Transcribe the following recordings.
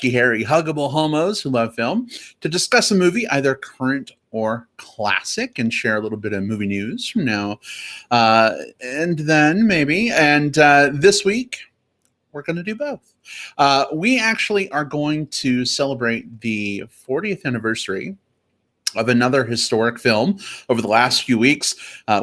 hairy, huggable homos who love film to discuss a movie, either current or classic, and share a little bit of movie news from now and then maybe. And this week, we're going to do both. We actually are going to celebrate the 40th anniversary of another historic film. Over the last few weeks,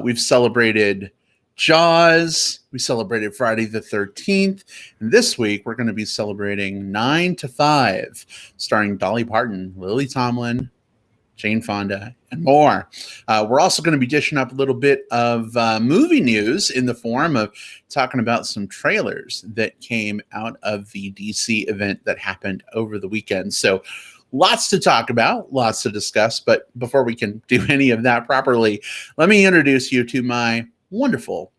we've celebrated Jaws, we celebrated Friday the 13th, and this week we're going to be celebrating 9 to 5, starring Dolly Parton, Lily Tomlin, Jane Fonda, and more. We're also going to be dishing up a little bit of movie news in the form of talking about some trailers that came out of the DC event that happened over the weekend. So lots to talk about, lots to discuss, but before we can do any of that properly, let me introduce you to my wonderful,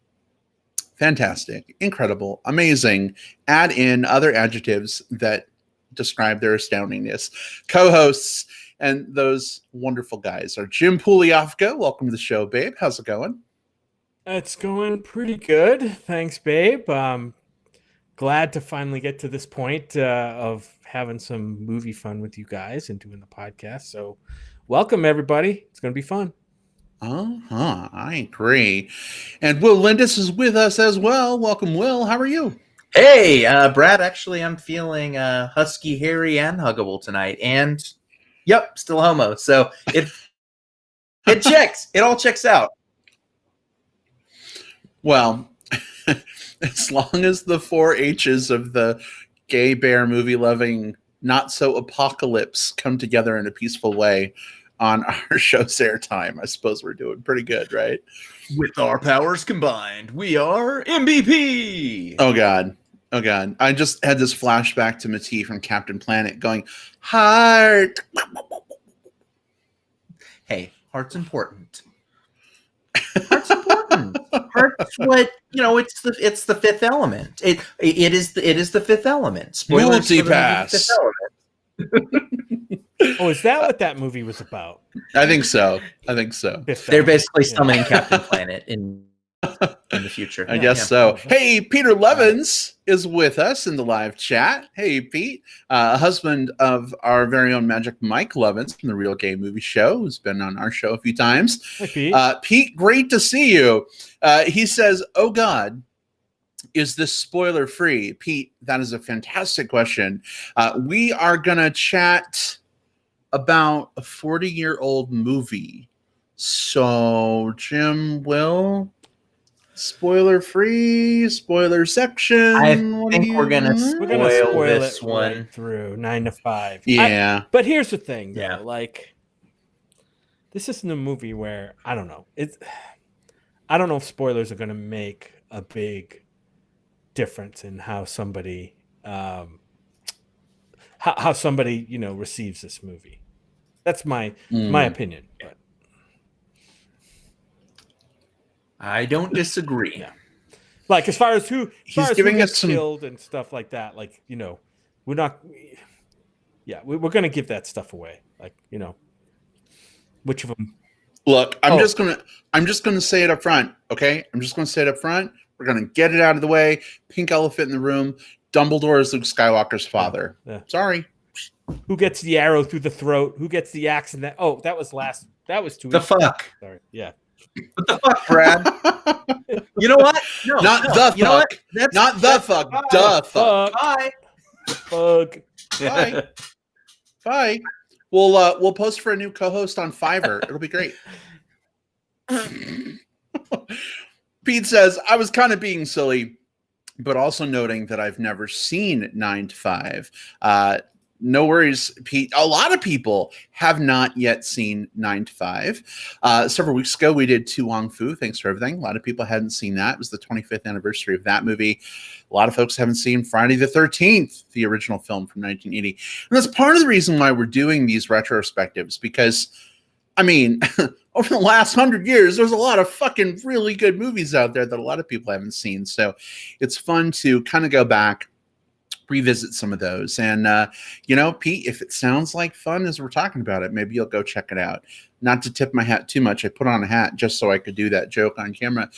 fantastic, incredible, amazing, add in other adjectives that describe their astoundingness, co-hosts, and those wonderful guys are Jim Pugliafco. Welcome to the show, babe. How's it going? It's going pretty good. Thanks, babe. Glad to finally get to this point of having some movie fun with you guys and doing the podcast. So welcome, everybody. It's going to be fun. I agree. And Will Lindis is with us as well. Welcome, Will. How are you? Hey, Brad. Actually, I'm feeling husky, hairy, and huggable tonight. And, yep, still homo. So it checks. It all checks out. Well, as long as the 4 H's of the gay bear movie loving not so apocalypse come together in a peaceful way on our show's airtime, I suppose we're doing pretty good, right? With our powers combined, we are MBP. Oh God. I just had this flashback to Matee from Captain Planet going, heart. Hey, heart's important. Heart's important. Heart's what, it's the fifth element. It is the fifth element. Spoilers for the movie Fifth Element. Oh, is that what that movie was about? I think so. They're basically summoning Captain Planet in the future. I guess so. Hey, Peter Levins is with us in the live chat. Hey, Pete, husband of our very own Magic Mike Levins from the Real Gay Movie Show, who's been on our show a few times. Hey, Pete. Pete, great to see you. He says, oh God, is this spoiler free? Pete, that is a fantastic question. We are going to chat about a 40-year-old movie. So, Jim, Will, spoiler free, spoiler section. I think we're gonna spoil this one right through 9 to 5. Yeah, but here's the thing, though. Yeah. Like, this isn't a movie where I don't know. I don't know if spoilers are going to make a big difference in how somebody how somebody receives this movie. That's my opinion. But I don't disagree. Yeah. Like as far as who giving gets us some killed and stuff like that, like we're not. Yeah, we're going to give that stuff away. Like which of them? Look, I'm just gonna say it up front. Okay, I'm just gonna say it up front. We're gonna get it out of the way. Pink elephant in the room. Dumbledore is Luke Skywalker's father. Yeah. Sorry. Who gets the arrow through the throat? Who gets the axe in that? Oh, that was 2 The weeks. fuck. Sorry. Yeah. What the fuck, Brad? You know what? No, not the fuck. You know what? Not the fuck. The fuck. Bye. Fuck. Bye. Bye. We'll post for a new co-host on Fiverr. It'll be great. Pete says, I was kind of being silly, but also noting that I've never seen 9 to 5. No worries, Pete. A lot of people have not yet seen 9 to 5. Several weeks ago, we did Tu Wong Fu. Thanks for everything. A lot of people hadn't seen that. It was the 25th anniversary of that movie. A lot of folks haven't seen Friday the 13th, the original film from 1980. And that's part of the reason why we're doing these retrospectives, because, I mean, over the last 100 years, there's a lot of fucking really good movies out there that a lot of people haven't seen. So it's fun to kind of go back, revisit some of those. And, Pete, if it sounds like fun as we're talking about it, maybe you'll go check it out. Not to tip my hat too much. I put on a hat just so I could do that joke on camera.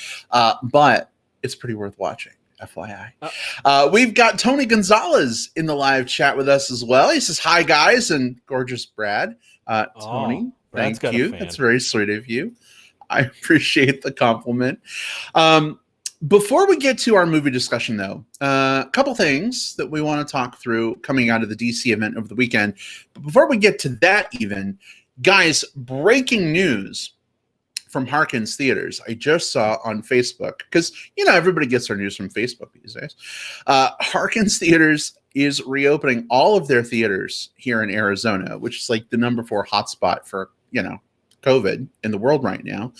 But it's pretty worth watching. FYI. We've got Tony Gonzalez in the live chat with us as well. He says, hi, guys, and gorgeous Brad. Tony, thank you. That's very sweet of you. I appreciate the compliment. Before we get to our movie discussion, though, a couple things that we want to talk through coming out of the DC event over the weekend. But before we get to that even, guys, breaking news from Harkins Theaters. I just saw on Facebook, because, everybody gets their news from Facebook these days. Harkins Theaters is reopening all of their theaters here in Arizona, which is like the number 4 hotspot for, COVID in the world right now.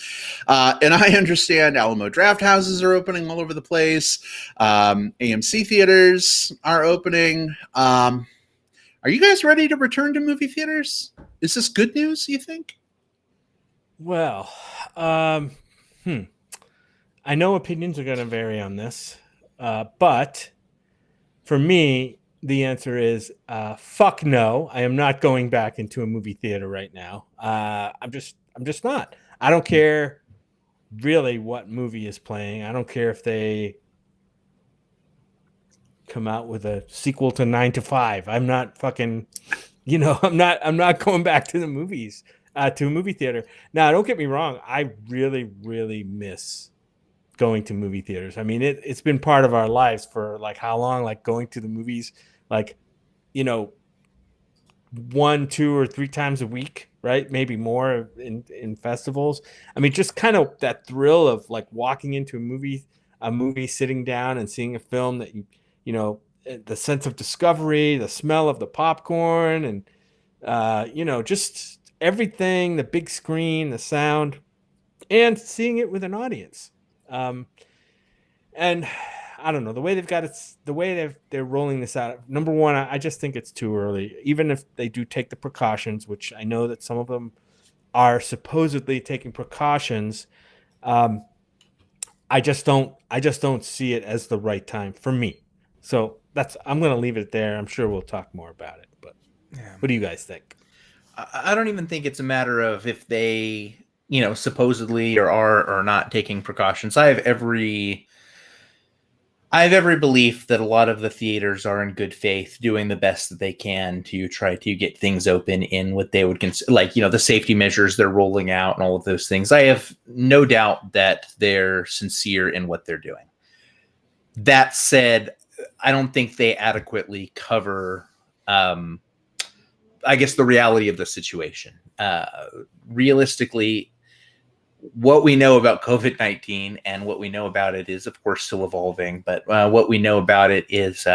And I understand Alamo Draft Houses are opening all over the place. AMC theaters are opening. Are you guys ready to return to movie theaters? Is this good news, you think? Well, I know opinions are going to vary on this, but for me, the answer is fuck no. I am not going back into a movie theater right now. I'm just not. I don't care really what movie is playing. I don't care if they come out with a sequel to 9 to 5. I'm not fucking, I'm not going back to the movies, to a movie theater. Now, don't get me wrong. I really, really miss going to movie theaters. I mean, it's been part of our lives for like how long? Like going to the movies, like, 1, 2, or 3 times a week, right? Maybe more in festivals. I mean, just kind of that thrill of like walking into a movie, sitting down and seeing a film that the sense of discovery, the smell of the popcorn, and just everything, the big screen, the sound, and seeing it with an audience. And I don't know, the way they've got it, the way they're rolling this out. Number one, I just think it's too early. Even if they do take the precautions, which I know that some of them are supposedly taking precautions, I just don't see it as the right time for me. So I'm going to leave it there. I'm sure we'll talk more about it. But What do you guys think? I don't even think it's a matter of if they, supposedly are not taking precautions. I have every belief that a lot of the theaters are in good faith, doing the best that they can to try to get things open in what they would consider, like, the safety measures they're rolling out and all of those things. I have no doubt that they're sincere in what they're doing. That said, I don't think they adequately cover, I guess, the reality of the situation. Realistically, what we know about COVID-19 and what we know about it is, of course, still evolving. But what we know about it is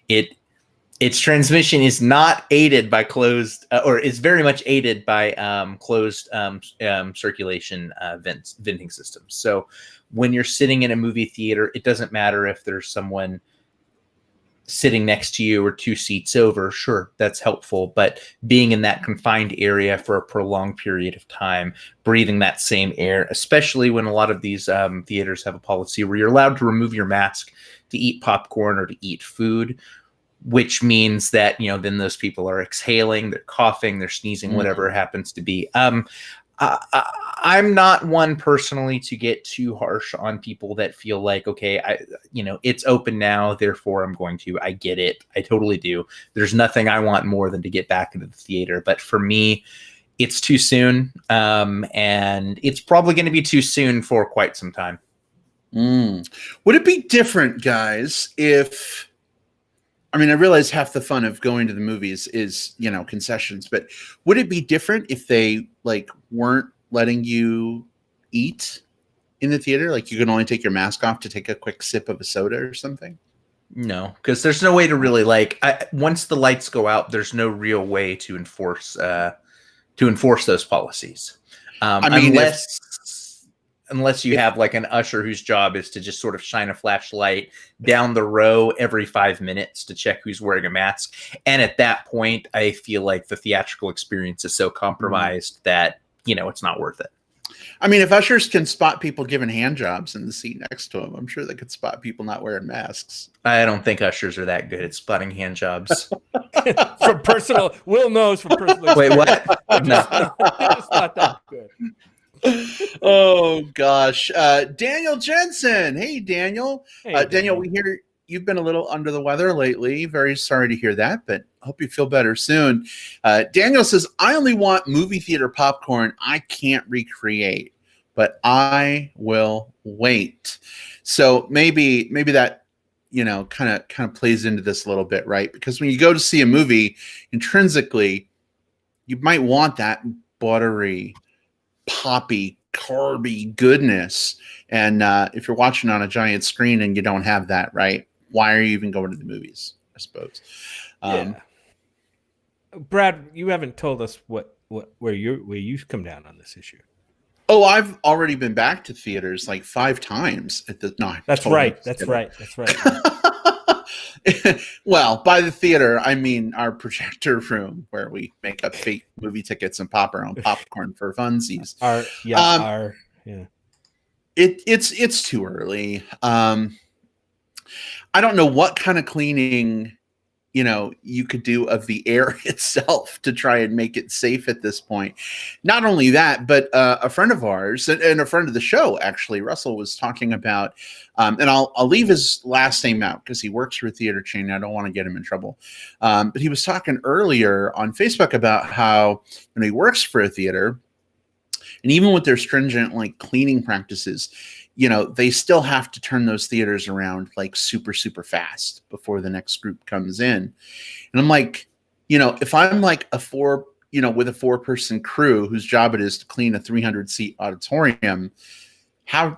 its transmission is not aided by closed, or is very much aided by closed circulation venting systems. So when you're sitting in a movie theater, it doesn't matter if there's someone sitting next to you or 2 seats over. Sure, that's helpful. But being in that confined area for a prolonged period of time, breathing that same air, especially when a lot of these theaters have a policy where you're allowed to remove your mask to eat popcorn or to eat food, which means that, then those people are exhaling, they're coughing, they're sneezing, whatever it happens to be. I'm not one personally to get too harsh on people that feel like, okay, it's open now, therefore I'm going to. I get it. I totally do. There's nothing I want more than to get back into the theater. But for me, it's too soon. And it's probably going to be too soon for quite some time. Would it be different, guys, if... I mean, I realize half the fun of going to the movies is, concessions, but would it be different if they weren't letting you eat in the theater? Like you can only take your mask off to take a quick sip of a soda or something? No, because there's no way to really once the lights go out, there's no real way to enforce those policies. I mean, unless you have like an usher whose job is to just sort of shine a flashlight down the row every 5 minutes to check who's wearing a mask. And at that point, I feel like the theatrical experience is so compromised that, it's not worth it. I mean, if ushers can spot people giving hand jobs in the seat next to them, I'm sure they could spot people not wearing masks. I don't think ushers are that good at spotting hand jobs. Will knows from personal Wait, what? No. It's not that good. Oh gosh, Daniel Jensen. Hey, Daniel. Hey, Daniel, we hear you've been a little under the weather lately. Very sorry to hear that, but hope you feel better soon. Daniel says, "I only want movie theater popcorn. I can't recreate, but I will wait." So maybe that kind of plays into this a little bit, right? Because when you go to see a movie, intrinsically, you might want that buttery, poppy, carby goodness. And if you're watching on a giant screen and you don't have that, right? Why are you even going to the movies? I suppose. Yeah. Brad, you haven't told us where you come down on this issue. Oh, I've already been back to theaters like 5 times at the. No, that's right. That's right. Well, by the theater, I mean our projector room where we make up fake movie tickets and pop our own popcorn for funsies. It's too early. I don't know what kind of cleaning you could do of the air itself to try and make it safe at this point. Not only that, but a friend of ours and a friend of the show, actually, Russell, was talking about, and I'll leave his last name out because he works for a theater chain. I don't want to get him in trouble. But he was talking earlier on Facebook about how when he works for a theater, and even with their stringent cleaning practices, they still have to turn those theaters around super, super fast before the next group comes in. And I'm like, if I'm with a 4-person crew whose job it is to clean a 300-seat auditorium, how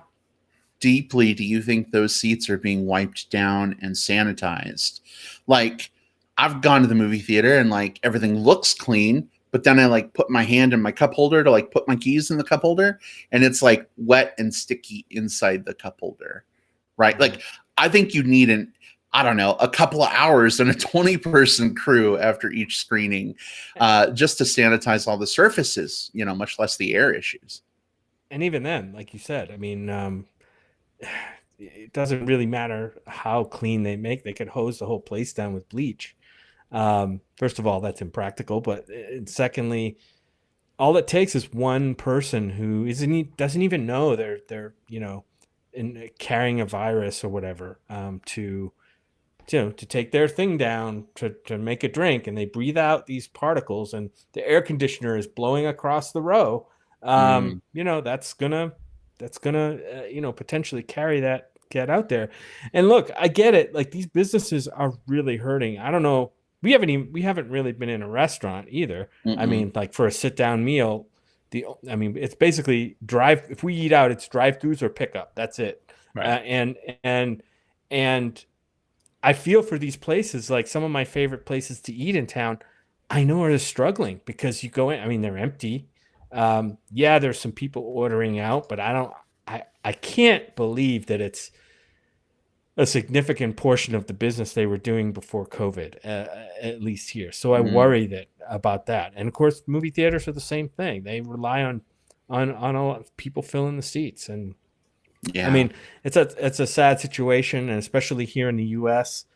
deeply do you think those seats are being wiped down and sanitized? I've gone to the movie theater and everything looks clean, but then I put my hand in my cup holder to put my keys in the cup holder, and it's wet and sticky inside the cup holder, right? I think you need a couple of hours and a 20-person crew after each screening, just to sanitize all the surfaces, much less the air issues. And even then, like you said, I mean, it doesn't really matter how clean they make. They could hose the whole place down with bleach. First of all, that's impractical, but secondly, all it takes is one person who doesn't even know they're carrying a virus or whatever, to take their thing down to make a drink, and they breathe out these particles, and the air conditioner is blowing across the row. That's gonna potentially carry that get out there. And look, I get it. These businesses are really hurting. I don't know. We haven't really been in a restaurant either. Mm-mm. I mean, for a sit down meal, it's basically if we eat out, it's drive-throughs or pickup. That's it. Right. And I feel for these places, some of my favorite places to eat in town, I know are struggling because you go in, they're empty. There's some people ordering out, but I can't believe that it's a significant portion of the business they were doing before COVID, at least here. So I worry about that. And of course, movie theaters are the same thing. They rely on a lot of people filling the seats. And it's a sad situation, and especially here in the U.S.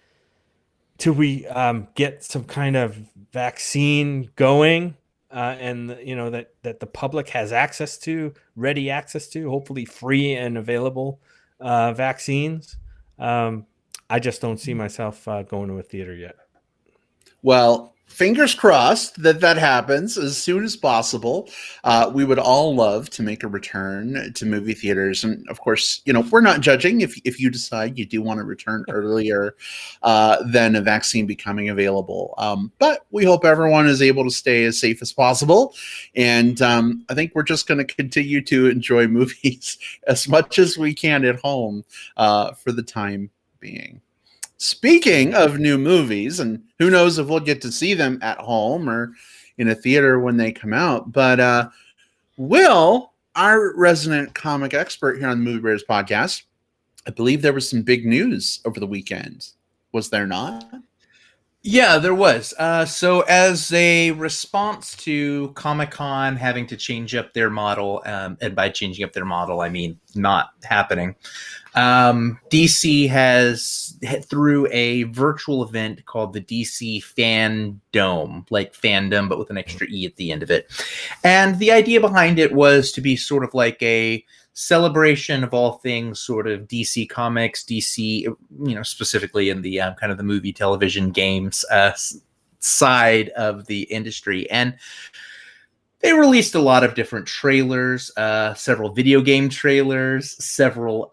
till we get some kind of vaccine going, and that the public has ready access to, hopefully free and available vaccines. I just don't see myself going to a theater yet. Well, fingers crossed that happens as soon as possible. We would all love to make a return to movie theaters. And of course, we're not judging if you decide you do want to return earlier than a vaccine becoming available. But we hope everyone is able to stay as safe as possible. And I think we're just going to continue to enjoy movies as much as we can at home for the time being. Speaking of new movies, and who knows if we'll get to see them at home or in a theater when they come out, but Will, our resident comic expert here on the Movie Bears podcast, I believe there was some big news over the weekend. Was there not? Yeah, there was. So as a response to Comic-Con having to change up their model, and by changing up their model, I mean not happening, DC has through a virtual event called the DC Fandom, like fandom, but with an extra E at the end of it. And the idea behind it was to be sort of like a celebration of all things sort of DC Comics, DC, specifically in the kind of the movie, television, games side of the industry. And they released a lot of different trailers, several video game trailers, several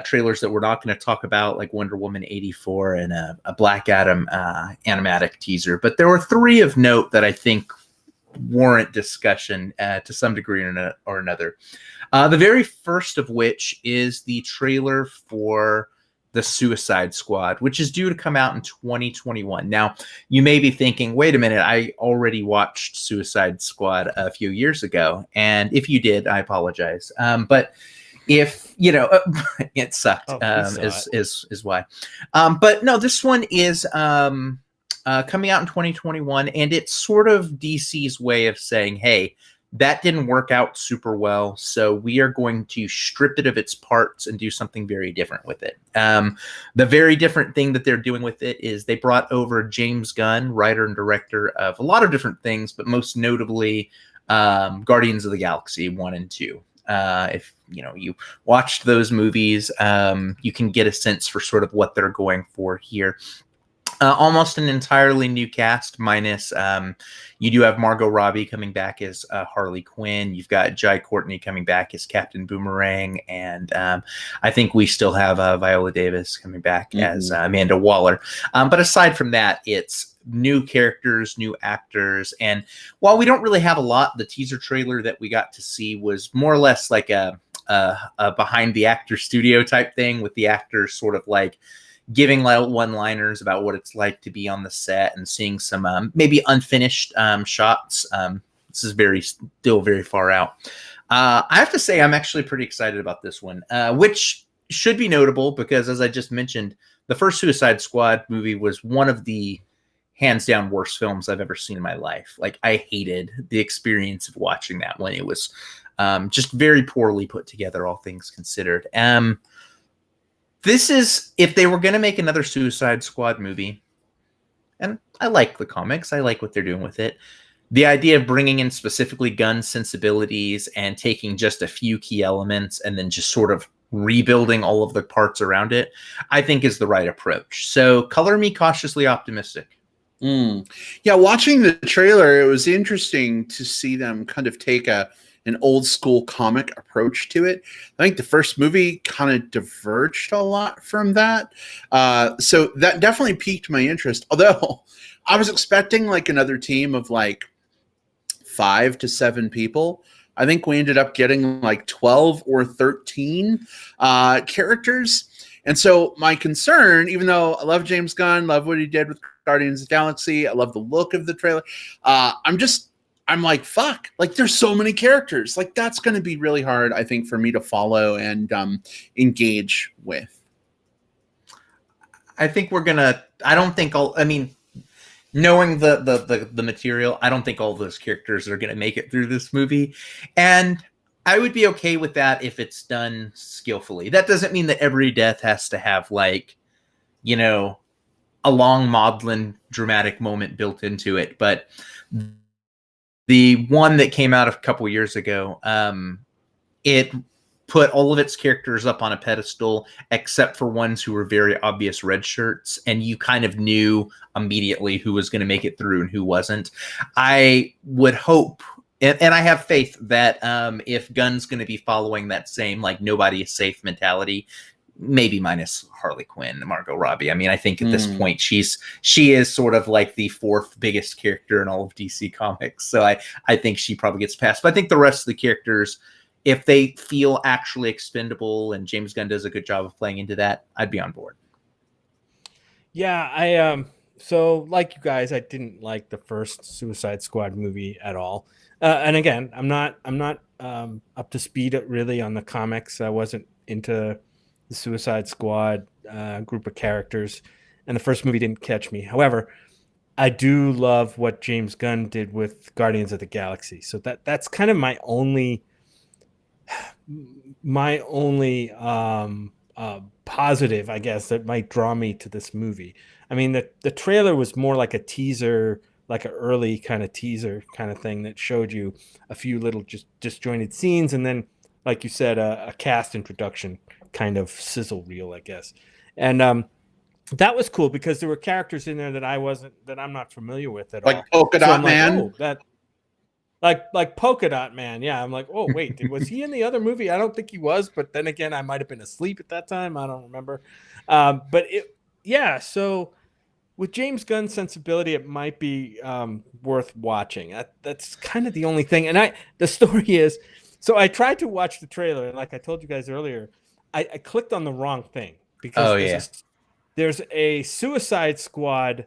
trailers that we're not going to talk about, like Wonder Woman 84 and a Black Adam animatic teaser. But there were 3 of note that I think warrant discussion to some degree or another. The very first of which is the trailer for the Suicide Squad, which is due to come out in 2021. Now, you may be thinking, wait a minute, I already watched Suicide Squad a few years ago. And if you did, I apologize. But if, it sucked, is why. But no, this one is coming out in 2021. And it's sort of DC's way of saying, hey, that didn't work out super well, so we are going to strip it of its parts and do something very different with it. The very different thing that they're doing with it is they brought over James Gunn, writer and director of a lot of different things, but most notably Guardians of the Galaxy 1 and 2. If you watched those movies, you can get a sense for sort of what they're going for here. Almost an entirely new cast, minus you do have Margot Robbie coming back as Harley Quinn. You've got Jai Courtney coming back as Captain Boomerang, and I think we still have Viola Davis coming back as Amanda Waller. But aside from that, it's new characters, new actors, and while we don't really have a lot, the teaser trailer that we got to see was more or less like a behind the actor studio type thing, with the actors sort of like giving one-liners about what it's like to be on the set and seeing some maybe unfinished shots. This is still very far out. I have to say I'm actually pretty excited about this one, which should be notable because, as I just mentioned, the first Suicide Squad movie was one of the hands down worst films I've ever seen in my life. Like, I hated the experience of watching that one. It was just very poorly put together, all things considered. This is, if they were going to make another Suicide Squad movie, and I like the comics, I like what they're doing with it, the idea of bringing in specifically Gunn sensibilities and taking just a few key elements and then just sort of rebuilding all of the parts around it, I think is the right approach. So color me cautiously optimistic. Yeah, watching the trailer, it was interesting to see them kind of take an old school comic approach to it. I think the first movie kind of diverged a lot from that. So that definitely piqued my interest. Although I was expecting like another team of like 5 to 7 people. I think we ended up getting like 12 or 13 characters. And so my concern, even though I love James Gunn, love what he did with Guardians of the Galaxy, I love the look of the trailer, I'm like, fuck, like there's so many characters. Like that's going to be really hard, I think, for me to follow and engage with. I think knowing the material, I don't think all those characters are going to make it through this movie. And I would be okay with that if it's done skillfully. That doesn't mean that every death has to have like, a long maudlin dramatic moment built into it. But the one that came out a couple years ago, it put all of its characters up on a pedestal, except for ones who were very obvious red shirts, and you kind of knew immediately who was going to make it through and who wasn't. I would hope, and I have faith that if Gunn's going to be following that same like nobody is safe mentality, maybe minus Harley Quinn and Margot Robbie. I mean, I think at this point she is sort of like the 4th biggest character in all of DC Comics. So I think she probably gets past. But I think the rest of the characters, if they feel actually expendable and James Gunn does a good job of playing into that, I'd be on board. Yeah, so like you guys, I didn't like the first Suicide Squad movie at all. And again, I'm not up to speed really on the comics. I wasn't into the Suicide Squad group of characters, and the first movie didn't catch me. However, I do love what James Gunn did with Guardians of the Galaxy. So that's kind of my only my only positive, I guess, that might draw me to this movie. I mean, the trailer was more like a teaser, like an early kind of teaser kind of thing that showed you a few little just disjointed scenes, and then, like you said, a cast introduction kind of sizzle reel, I guess. And that was cool because there were characters in there that I'm not familiar with at all. Like Polka Dot Man. Oh, that like Polka Dot Man. Yeah, I'm like, oh wait, was he in the other movie? I don't think he was, but then again, I might have been asleep at that time. I don't remember. So with James Gunn's sensibility, it might be worth watching. That's kind of the only thing. And the story is, so I tried to watch the trailer, and like I told you guys earlier, I clicked on the wrong thing because there's a Suicide Squad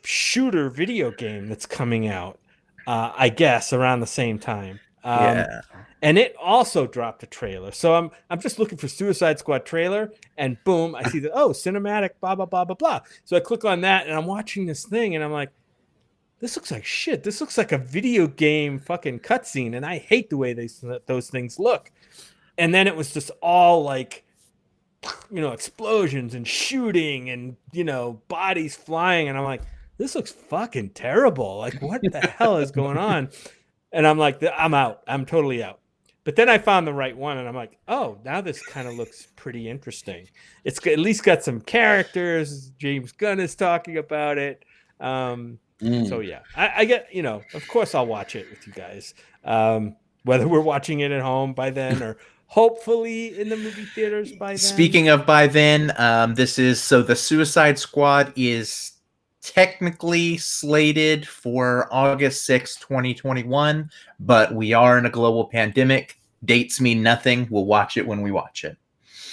shooter video game that's coming out, I guess around the same time. And it also dropped a trailer. So I'm just looking for Suicide Squad trailer, and boom, I see that, cinematic, blah, blah, blah, blah, blah. So I click on that, and I'm watching this thing, and I'm like, this looks like shit. This looks like a video game fucking cutscene, and I hate the way those things look. And then it was just all like, explosions and shooting and, bodies flying. And I'm like, this looks fucking terrible. Like, what the hell is going on? And I'm like, I'm out. I'm totally out. But then I found the right one, and I'm like, oh, now this kind of looks pretty interesting. It's at least got some characters. James Gunn is talking about it. So yeah, I get, of course I'll watch it with you guys. Whether we're watching it at home by then or hopefully in the movie theaters by then. Speaking of by then, the Suicide Squad is technically slated for August 6th, 2021, but we are in a global pandemic. Dates mean nothing. We'll watch it when we watch it.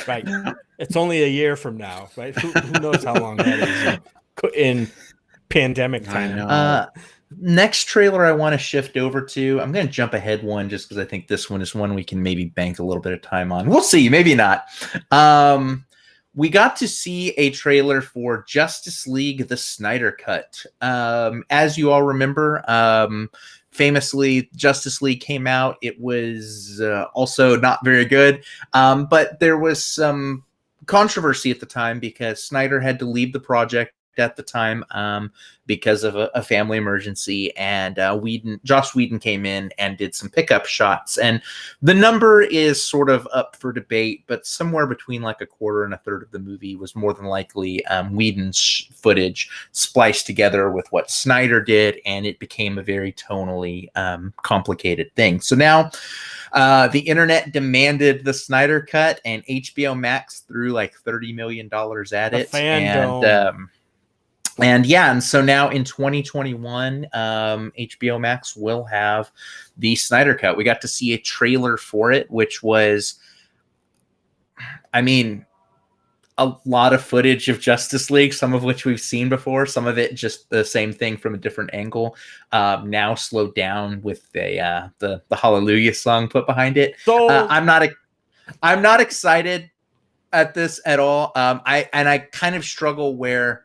Right. It's only a year from now, right? Who knows how long that is in pandemic time. Next trailer I want to shift over to, I'm going to jump ahead one just because I think this one is one we can maybe bank a little bit of time on. We'll see, maybe not. We got to see a trailer for Justice League, the Snyder Cut. As you all remember, famously, Justice League came out. It was also not very good, but there was some controversy at the time because Snyder had to leave the project at the time because of a family emergency, and Joss Whedon came in and did some pickup shots, and the number is sort of up for debate, but somewhere between like a quarter and a third of the movie was more than likely Whedon's footage spliced together with what Snyder did, and it became a very tonally complicated thing. So now the internet demanded the Snyder Cut, and HBO Max threw like $30 million at it. And so now in 2021, HBO Max will have the Snyder Cut. We got to see a trailer for it, which was, a lot of footage of Justice League, some of which we've seen before, some of it just the same thing from a different angle. Now slowed down with the Hallelujah song put behind it. So I'm not excited at this at all. I kind of struggle where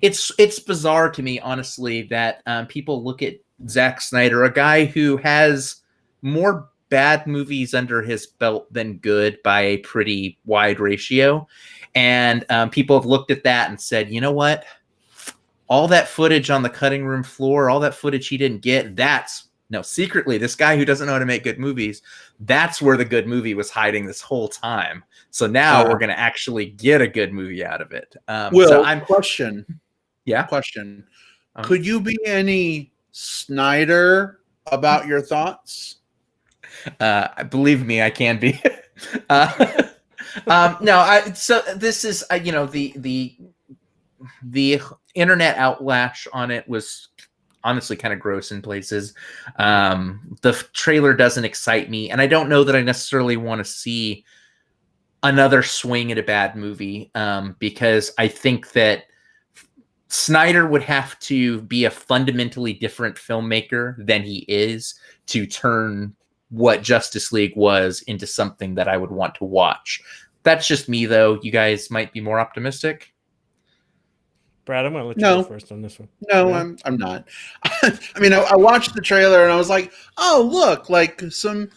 it's bizarre to me, honestly, that people look at Zack Snyder, a guy who has more bad movies under his belt than good by a pretty wide ratio. And people have looked at that and said, you know what? All that footage on the cutting room floor, all that footage he didn't get, secretly, this guy who doesn't know how to make good movies, that's where the good movie was hiding this whole time. So now we're going to actually get a good movie out of it. Question. Could you be any Snyder about your thoughts? Believe me, I can be. So this is, the internet outlash on it was honestly kind of gross in places. The trailer doesn't excite me, and I don't know that I necessarily want to see another swing at a bad movie, because I think that Snyder would have to be a fundamentally different filmmaker than he is to turn what Justice League was into something that I would want to watch. That's just me, though. You guys might be more optimistic. Brad, I'm going to let you go first on this one. No, I'm not. I mean, I watched the trailer and I was like, oh, look, like some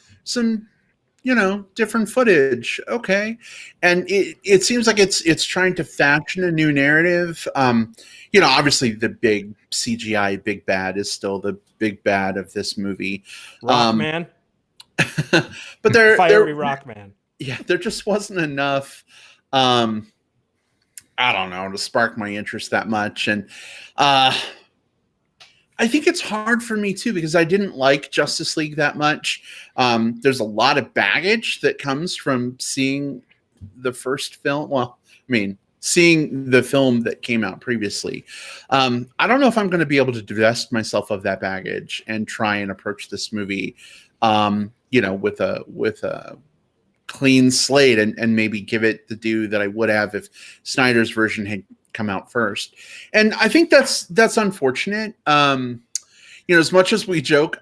different footage. Okay. And it seems like it's trying to fashion a new narrative. Obviously the big CGI big bad is still the big bad of this movie. Rockman. But Fiery Rockman. Yeah, there just wasn't enough I don't know, to spark my interest that much. And I think it's hard for me too, because I didn't like Justice League that much. There's a lot of baggage that comes from seeing the first film. Well, I mean, seeing the film that came out previously. I don't know if I'm going to be able to divest myself of that baggage and try and approach this movie, with a clean slate and maybe give it the due that I would have if Snyder's version had come out first. And I think that's unfortunate. As much as we joke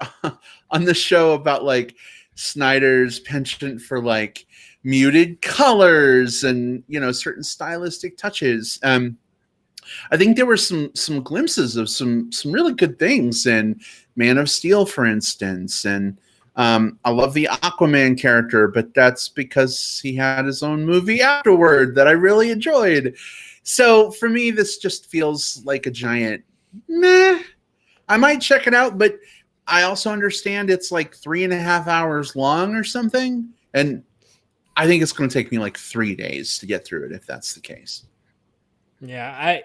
on the show about like Snyder's penchant for like muted colors and certain stylistic touches, I think there were some glimpses of some really good things in Man of Steel, for instance. And I love the Aquaman character, but that's because he had his own movie afterward that I really enjoyed. So for me, this just feels like a giant meh. I might check it out, but I also understand it's like 3.5 hours long or something. And I think it's going to take me like 3 days to get through it, if that's the case. Yeah,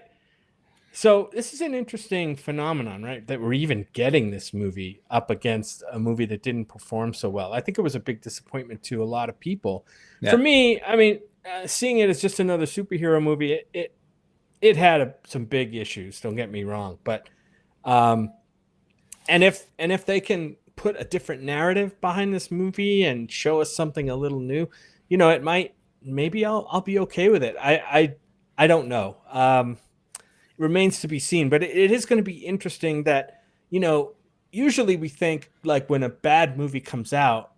So this is an interesting phenomenon, right? That we're even getting this movie up against a movie that didn't perform so well. I think it was a big disappointment to a lot of people. Yeah. For me, I mean, seeing it as just another superhero movie, it had some big issues. Don't get me wrong, but and if they can put a different narrative behind this movie and show us something a little new, maybe I'll be okay with it. I don't know. Remains to be seen, but it is going to be interesting that, usually we think like when a bad movie comes out,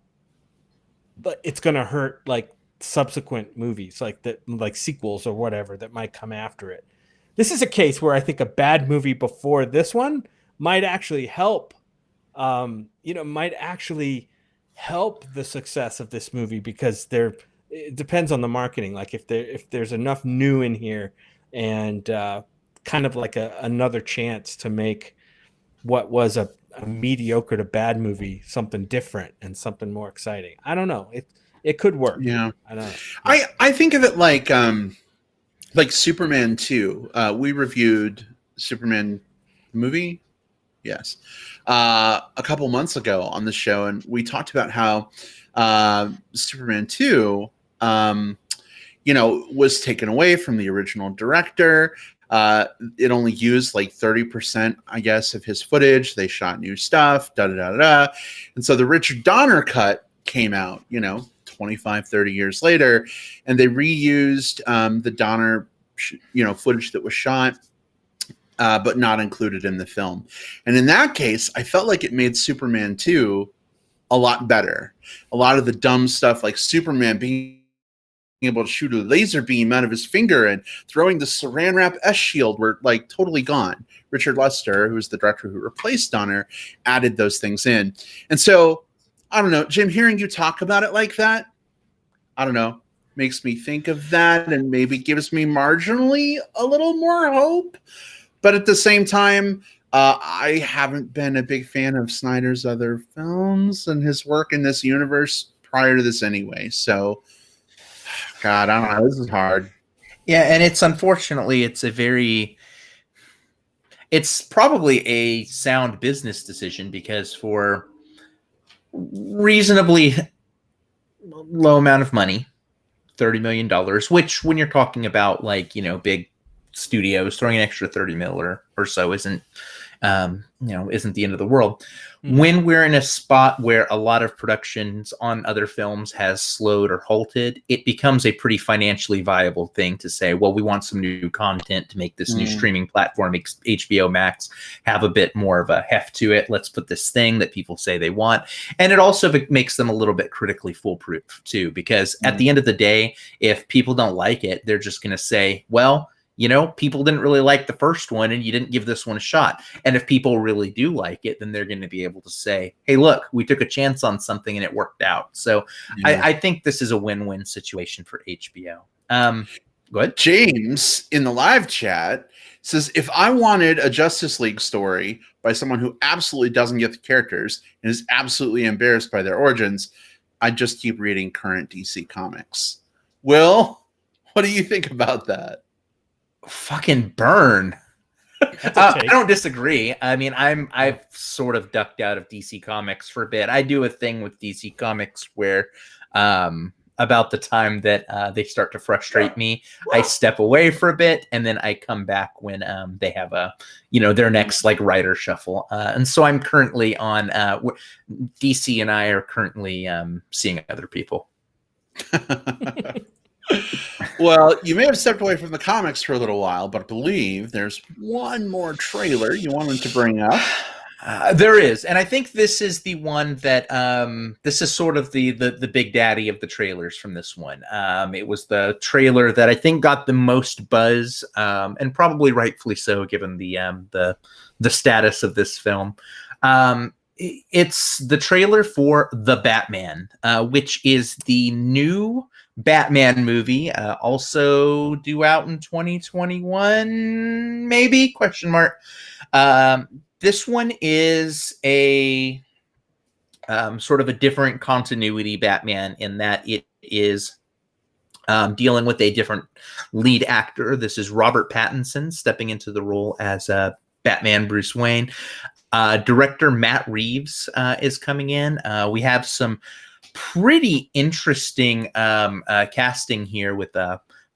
but it's going to hurt like subsequent movies, like sequels or whatever that might come after it. This is a case where I think a bad movie before this one might actually help, might actually help the success of this movie, because it depends on the marketing. Like if there's enough new in here and, kind of like another chance to make what was a mediocre to bad movie something different and something more exciting. I don't know. It could work. Yeah. I don't know. I think of it like Superman 2. We reviewed Superman movie. Yes. A couple months ago on the show, and we talked about how Superman 2 was taken away from the original director. It only used like 30%, I guess, of his footage. They shot new stuff, And so the Richard Donner cut came out, 25, 30 years later, and they reused the Donner, footage that was shot, but not included in the film. And in that case, I felt like it made Superman 2 a lot better. A lot of the dumb stuff, like Superman being able to shoot a laser beam out of his finger and throwing the saran wrap S shield, were like totally gone. Richard Lester, who's the director who replaced Donner, added those things in. And so, I don't know, Jim, hearing you talk about it like that, I don't know, makes me think of that and maybe gives me marginally a little more hope. But at the same time, I haven't been a big fan of Snyder's other films and his work in this universe prior to this anyway. So, God, I don't know. This is hard. Yeah, and it's probably a sound business decision, because for reasonably low amount of money, $30 million, which when you're talking about like, big studios, throwing an extra 30 mil or so isn't the end of the world. Mm-hmm. When we're in a spot where a lot of productions on other films has slowed or halted, it becomes a pretty financially viable thing to say, well, we want some new content to make this new streaming platform, HBO Max, have a bit more of a heft to it. Let's put this thing that people say they want. And it also makes them a little bit critically foolproof too, because at the end of the day, if people don't like it, they're just going to say, well, You know, people didn't really like the first one and you didn't give this one a shot. And if people really do like it, then they're going to be able to say, hey, look, we took a chance on something and it worked out. So I think this is a win-win situation for HBO. Go ahead. James in the live chat says, if I wanted a Justice League story by someone who absolutely doesn't get the characters and is absolutely embarrassed by their origins, I'd just keep reading current DC comics. Will, what do you think about that? Fucking burn. I don't disagree. I mean, I've sort of ducked out of DC Comics for a bit. I do a thing with DC Comics where about the time that they start to frustrate me, I step away for a bit and then I come back when they have their next like writer shuffle. And so I'm currently on DC and I are currently seeing other people. Well, you may have stepped away from the comics for a little while, but I believe there's one more trailer you wanted to bring up. There is, and I think this is the one that this is sort of the big daddy of the trailers from this one. It was the trailer that I think got the most buzz, and probably rightfully so, given the status of this film. It's the trailer for The Batman, which is the new Batman movie, also due out in 2021, maybe? Question mark. This one is a sort of a different continuity Batman in that it is dealing with a different lead actor. This is Robert Pattinson stepping into the role as Batman Bruce Wayne. Director Matt Reeves is coming in. We have some pretty interesting casting here with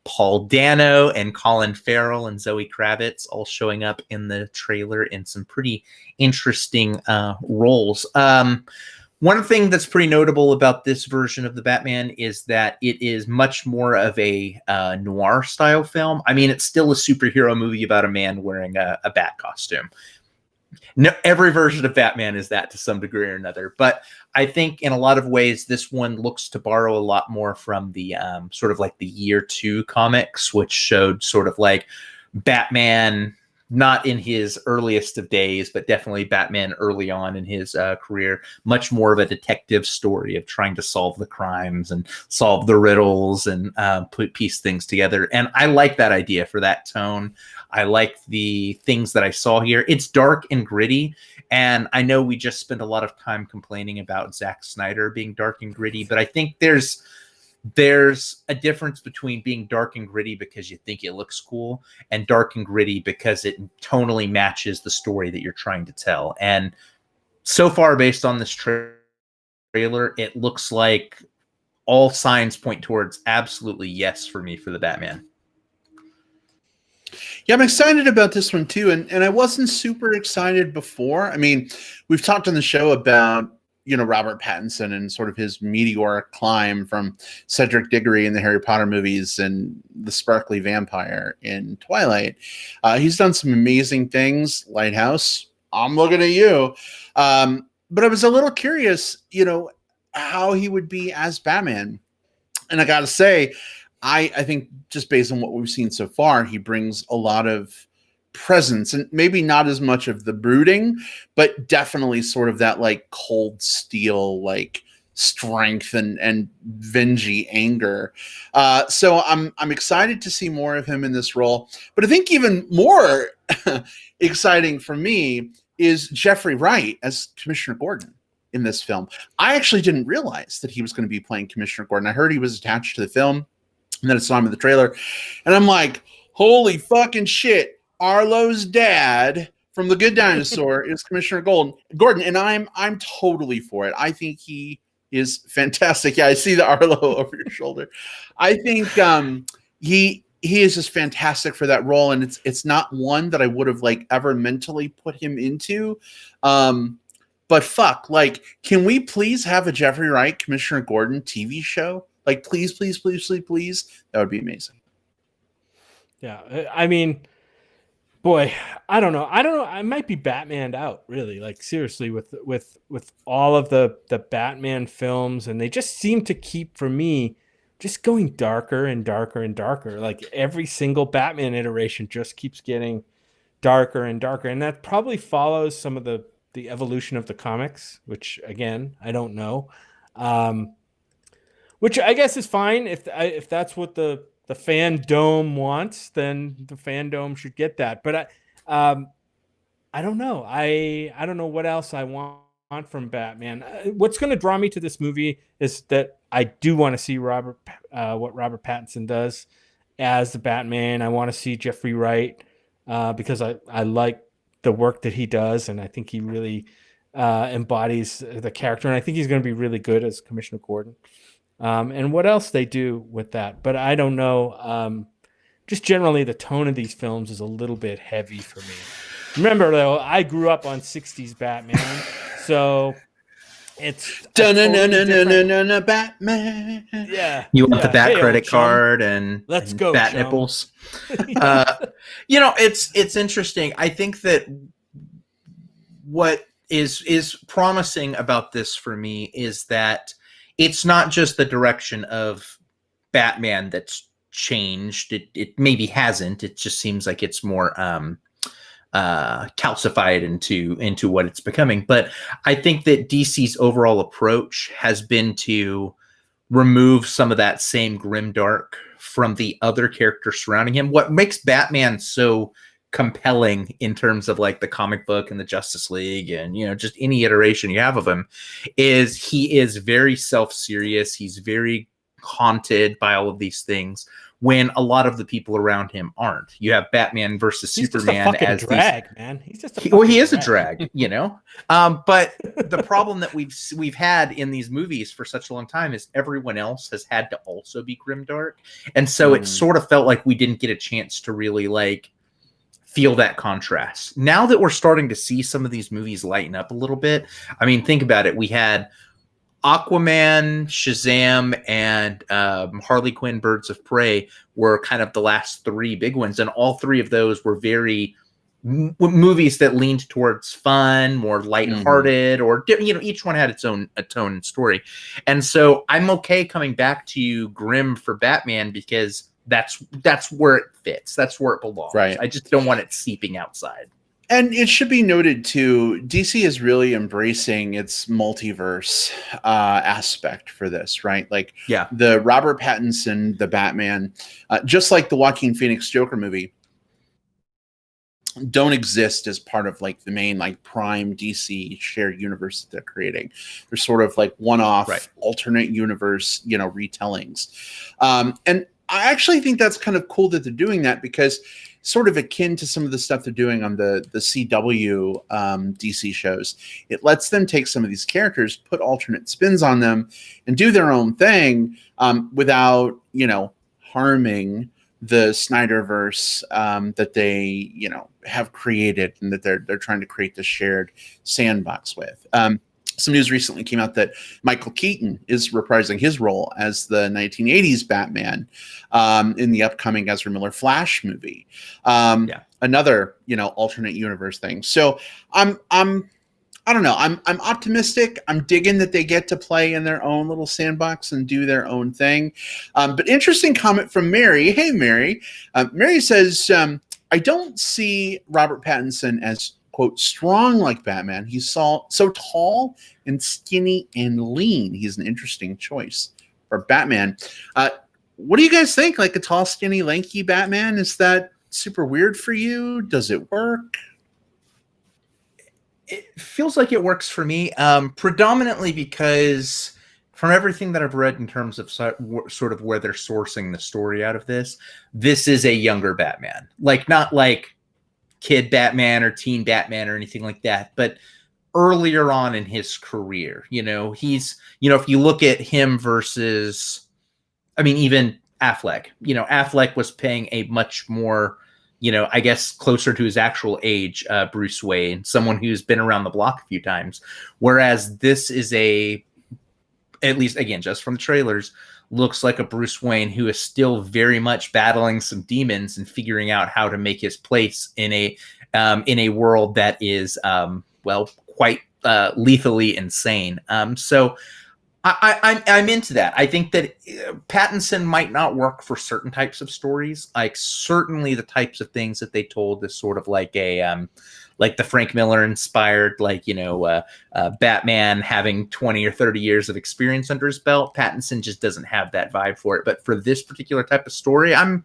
Paul Dano and Colin Farrell and Zoe Kravitz all showing up in the trailer in some pretty interesting roles. One thing that's pretty notable about this version of the Batman is that it is much more of a noir style film. I mean, it's still a superhero movie about a man wearing a bat costume. No, every version of Batman is that to some degree or another. But I think in a lot of ways, this one looks to borrow a lot more from the sort of like the year 2 comics, which showed sort of like Batman, not in his earliest of days, but definitely Batman early on in his career, much more of a detective story of trying to solve the crimes and solve the riddles and piece things together. And I like that idea for that tone. I like the things that I saw here. It's dark and gritty. And I know we just spent a lot of time complaining about Zack Snyder being dark and gritty, but I think there's a difference between being dark and gritty because you think it looks cool and dark and gritty because it tonally matches the story that you're trying to tell. And so far, based on this trailer, it looks like all signs point towards absolutely yes for me for the Batman. Yeah, I'm excited about this one too. And I wasn't super excited before. I mean, we've talked on the show about, Robert Pattinson and sort of his meteoric climb from Cedric Diggory in the Harry Potter movies and the sparkly vampire in Twilight. He's done some amazing things. Lighthouse, I'm looking at you. But I was a little curious, how he would be as Batman. And I got to say, I think just based on what we've seen so far, he brings a lot of presence and maybe not as much of the brooding, but definitely sort of that like cold steel, like strength and vengey anger. So I'm excited to see more of him in this role. But I think even more exciting for me is Jeffrey Wright as Commissioner Gordon in this film. I actually didn't realize that he was going to be playing Commissioner Gordon. I heard he was attached to the film, and then I saw him in the trailer, and I'm like, holy fucking shit. Arlo's dad from The Good Dinosaur is Commissioner Gordon, and I'm totally for it. I think he is fantastic. Yeah, I see the Arlo over your shoulder. I think he is just fantastic for that role, and it's not one that I would have like ever mentally put him into. But fuck, like, can we please have a Jeffrey Wright Commissioner Gordon TV show? Like, please, please, please, please, please. That would be amazing. Yeah, I mean, boy, I don't know. I might be Batmaned out, really. Like, seriously, with all of the Batman films, and they just seem to keep, for me, just going darker and darker and darker. Like every single Batman iteration just keeps getting darker and darker, and that probably follows some of the evolution of the comics, which again I don't know, which I guess is fine if that's what the fandom wants, then the fandom should get that. But I don't know. I don't know what else I want from Batman. What's going to draw me to this movie is that I do want to see what Robert Pattinson does as the Batman. I want to see Jeffrey Wright because I like the work that he does, and I think he really embodies the character, and I think he's going to be really good as Commissioner Gordon. And what else they do with that, but I don't know. Just generally, the tone of these films is a little bit heavy for me. Remember, though, I grew up on 60s Batman, so it's Batman. Yeah. You want the Bat Hey, credit old chum. card and Let's and go, Bat chum. nipples. It's interesting. I think that what is promising about this for me is that it's not just the direction of Batman that's changed. It maybe hasn't. It just seems like it's more calcified into what it's becoming. But I think that DC's overall approach has been to remove some of that same grimdark from the other characters surrounding him. What makes Batman so compelling in terms of like the comic book and the Justice League and just any iteration you have of him is he is very self-serious. He's very haunted by all of these things when a lot of the people around him aren't. You have Batman versus Superman as drag, man. He's just he is a drag, But the problem that we've had in these movies for such a long time is everyone else has had to also be grimdark, and so it sort of felt like we didn't get a chance to really like feel that contrast. Now that we're starting to see some of these movies lighten up a little bit, I mean, think about it. We had Aquaman, Shazam, and Harley Quinn, Birds of Prey were kind of the last three big ones, and all three of those were very movies that leaned towards fun, more lighthearted, or each one had its own tone and story. And so I'm okay coming back to grim for Batman because that's where it fits. That's where it belongs. Right. I just don't want it seeping outside. And it should be noted too, DC is really embracing its multiverse aspect for this, right? Like the Robert Pattinson, the Batman, just like the Joaquin Phoenix Joker movie, don't exist as part of like the main like prime DC shared universe that they're creating. They're sort of like one-off alternate universe, retellings. And I actually think that's kind of cool that they're doing that because sort of akin to some of the stuff they're doing on the CW DC shows. It lets them take some of these characters, put alternate spins on them, and do their own thing without, harming the Snyderverse that they, have created and that they're trying to create this shared sandbox with. Some news recently came out that Michael Keaton is reprising his role as the 1980s Batman in the upcoming Ezra Miller Flash movie. Another, alternate universe thing. So I don't know. I'm optimistic. I'm digging that they get to play in their own little sandbox and do their own thing. But interesting comment from Mary. Hey, Mary. Mary says, I don't see Robert Pattinson as quote, strong like Batman. He's so tall and skinny and lean. He's an interesting choice for Batman. What do you guys think? Like a tall, skinny, lanky Batman? Is that super weird for you? Does it work? It feels like it works for me, predominantly because from everything that I've read in terms of sort of where they're sourcing the story out of this is a younger Batman. Like, not like kid Batman or teen Batman or anything like that, but earlier on in his career, he's, if you look at him versus, I mean, even Affleck, Affleck was playing a much more, I guess closer to his actual age, Bruce Wayne, someone who's been around the block a few times. Whereas this is at least again, just from the trailers, looks like a Bruce Wayne who is still very much battling some demons and figuring out how to make his place in a world that is, quite lethally insane. So I'm into that. I think that Pattinson might not work for certain types of stories. Like certainly the types of things that they told is sort of like like the Frank Miller inspired, Batman having 20 or 30 years of experience under his belt. Pattinson just doesn't have that vibe for it. But for this particular type of story, I'm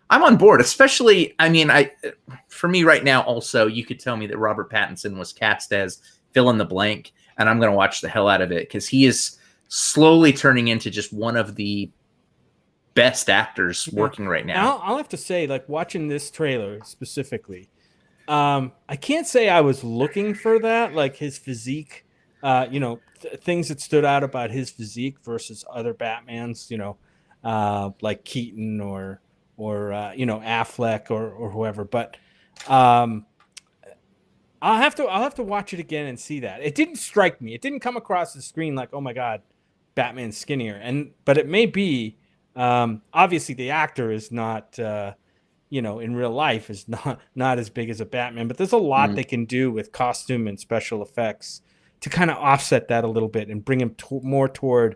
on board. Especially, for me right now, also, you could tell me that Robert Pattinson was cast as fill in the blank, and I'm going to watch the hell out of it because he is slowly turning into just one of the best actors working right now. I'll have to say, like, watching this trailer specifically, I can't say I was looking for that, like his physique, things that stood out about his physique versus other Batmans, like Keaton or Affleck or whoever. But I'll have to watch it again and see that. It didn't strike me. It didn't come across the screen like, oh my God, Batman's skinnier. But it may be. Obviously, the actor is not, in real life is not as big as a Batman. But there's a lot they can do with costume and special effects to kind of offset that a little bit and bring him more toward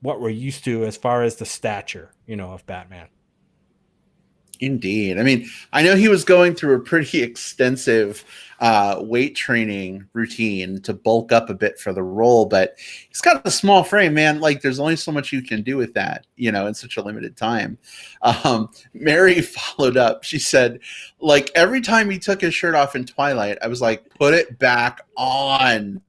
what we're used to as far as the stature, of Batman. Indeed. I mean, I know he was going through a pretty extensive weight training routine to bulk up a bit for the role, but he's got a small frame, man. Like, there's only so much you can do with that, in such a limited time. Mary followed up. She said, like, every time he took his shirt off in Twilight, I was like, put it back on.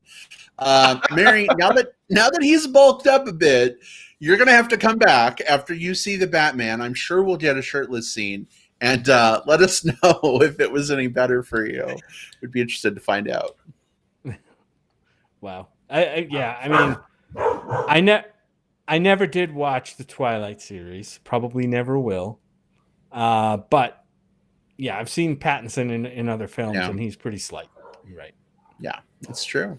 Mary, now that he's bulked up a bit, you're going to have to come back after you see the Batman. I'm sure we'll get a shirtless scene, and let us know if it was any better for you. We'd be interested to find out. Wow. I never did watch the Twilight series. Probably never will. But yeah, I've seen Pattinson in other films, and he's pretty slight. You're right. Yeah, that's true.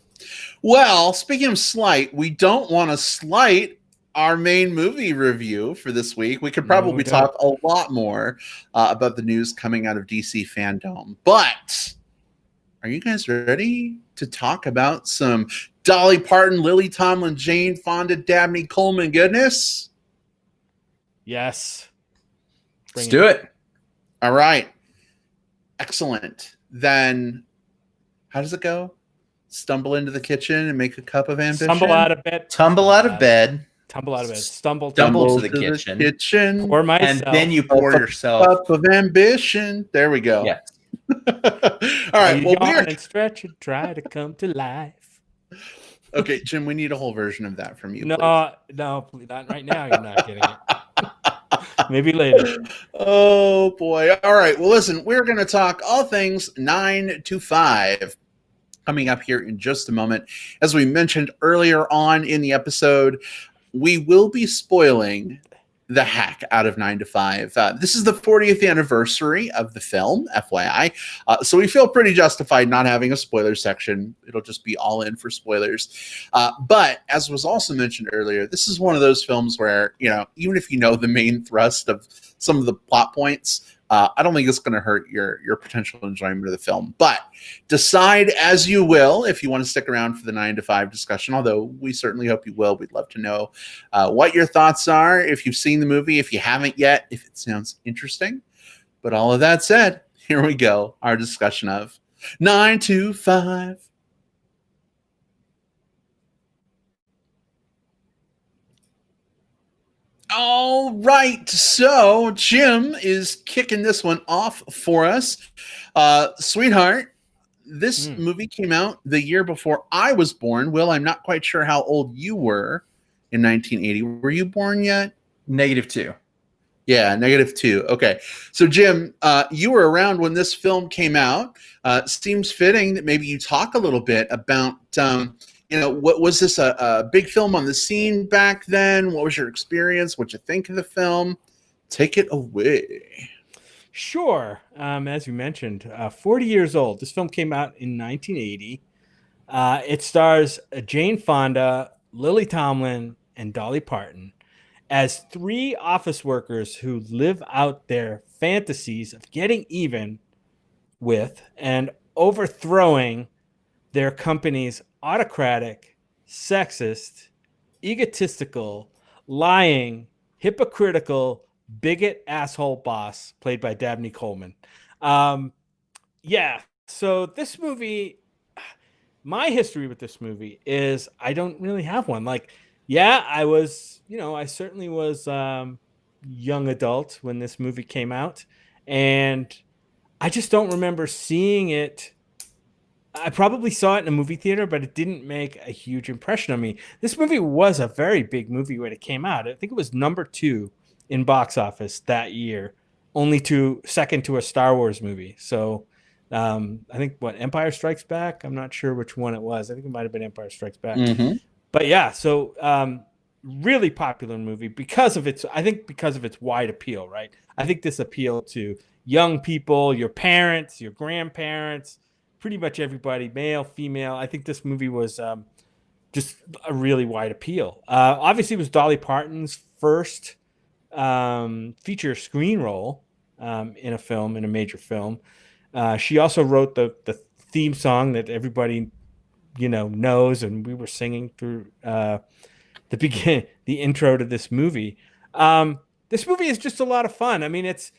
Well, speaking of slight, we don't want to slight our main movie review for this week. We could probably talk a lot more about the news coming out of DC fandom. But are you guys ready to talk about some Dolly Parton, Lily Tomlin, Jane Fonda, Dabney Coleman goodness? Yes. Let's do it. All right. Excellent. Then how does it go? Stumble into the kitchen and make a cup of ambition. Stumble out of bed. Tumble out of bed. Tumble out of bed. Stumble to the kitchen. Pour myself. And then you pour yourself a cup of ambition. There we go. Yeah. All right. Well, yawn and stretch and try to come to life. Okay, Jim, we need a whole version of that from you. No, not right now. You're not getting it. Maybe later. Oh boy. All right. Well, listen, we're going to talk all things 9 to 5 coming up here in just a moment. As we mentioned earlier on in the episode, we will be spoiling the heck out of 9 to 5. This is the 40th anniversary of the film, FYI. So we feel pretty justified not having a spoiler section. It'll just be all in for spoilers. But as was also mentioned earlier, this is one of those films where, even if you know the main thrust of some of the plot points, I don't think it's going to hurt your potential enjoyment of the film. But decide as you will if you want to stick around for the 9 to 5 discussion, although we certainly hope you will. We'd love to know what your thoughts are, if you've seen the movie, if you haven't yet, if it sounds interesting. But all of that said, here we go, our discussion of 9 to 5. All right, so Jim is kicking this one off for us. Sweetheart, this movie came out the year before I was born. Will, I'm not quite sure how old you were in 1980. Were you born yet? -2. Yeah, -2. Okay. So, Jim, you were around when this film came out. Seems fitting that maybe you talk a little bit about what was this a big film on the scene back then? What was your experience? What'd you think of the film? Take it away. Sure. As you mentioned, 40 years old. This film came out in 1980. It stars Jane Fonda, Lily Tomlin, and Dolly Parton as 3 office workers who live out their fantasies of getting even with and overthrowing their company's autocratic, sexist, egotistical, lying, hypocritical, bigot asshole boss played by Dabney Coleman. Yeah. So this movie, my history with this movie is I don't really have one. Like, yeah, I was, I certainly was young adult when this movie came out, and I just don't remember seeing it. I probably saw it in a movie theater, but it didn't make a huge impression on me. This movie was a very big movie when it came out. I think it was number 2 in box office that year, only second to a Star Wars movie. So I think Empire Strikes Back. I'm not sure which one it was. I think it might have been Empire Strikes Back. Mm-hmm. But yeah, so really popular movie because of its wide appeal, right? I think this appealed to young people, your parents, your grandparents, pretty much everybody, male, female. I think this movie was just a really wide appeal. Obviously, it was Dolly Parton's first feature screen role in a major film. She also wrote the theme song that everybody knows, and we were singing through the intro to this movie. This movie is just a lot of fun. I mean, it's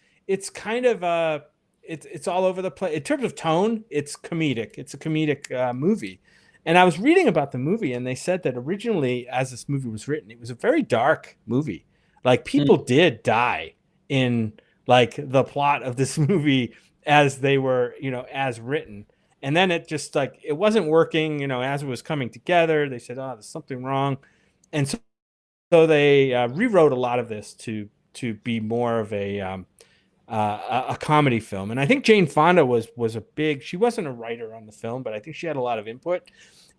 kind of it's all over the place in terms of tone. It's comedic. It's a comedic movie. And I was reading about the movie, and they said that originally, as this movie was written, it was a very dark movie. Like, people did die in like the plot of this movie as they were, as written. And then it just it wasn't working, as it was coming together. They said, oh, there's something wrong. And so they rewrote a lot of this to be more of a comedy film. And I think Jane Fonda was a big, she wasn't a writer on the film, but I think she had a lot of input.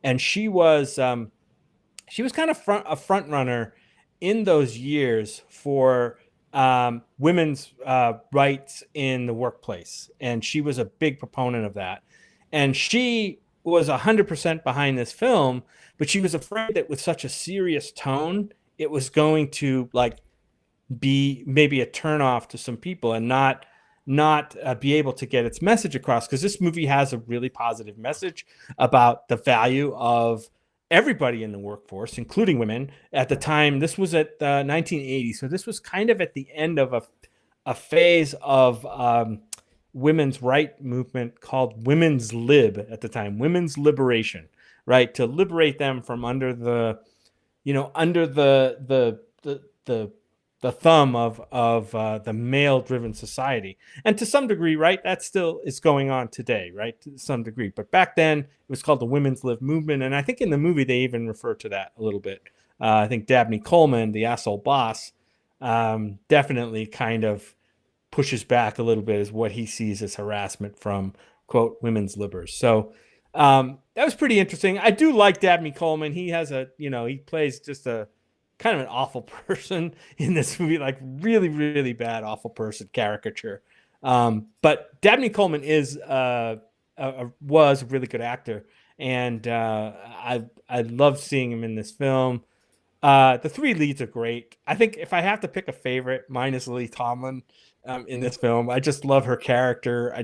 And she was kind of a front runner in those years for women's rights in the workplace. And she was a big proponent of that. And she was 100% behind this film, but she was afraid that with such a serious tone, it was going to be maybe a turnoff to some people and not be able to get its message across. Because this movie has a really positive message about the value of everybody in the workforce, including women. At the time, this was at 1980, so this was kind of at the end of a phase of women's right movement called women's lib at the time, women's liberation, right? To liberate them from under the thumb of the male-driven society. And to some degree, right, that still is going on today, right, to some degree. But back then, it was called the Women's Lib Movement, and I think in the movie they even refer to that a little bit. I think Dabney Coleman, the asshole boss, definitely kind of pushes back a little bit as what he sees as harassment from, quote, women's libbers. So that was pretty interesting. I do like Dabney Coleman. He has he plays just a kind of an awful person in this movie, like really, really bad, awful person caricature. But Dabney Coleman was a really good actor, and I love seeing him in this film. The 3 leads are great. I think if I have to pick a favorite, mine is Lily Tomlin in this film. I just love her character.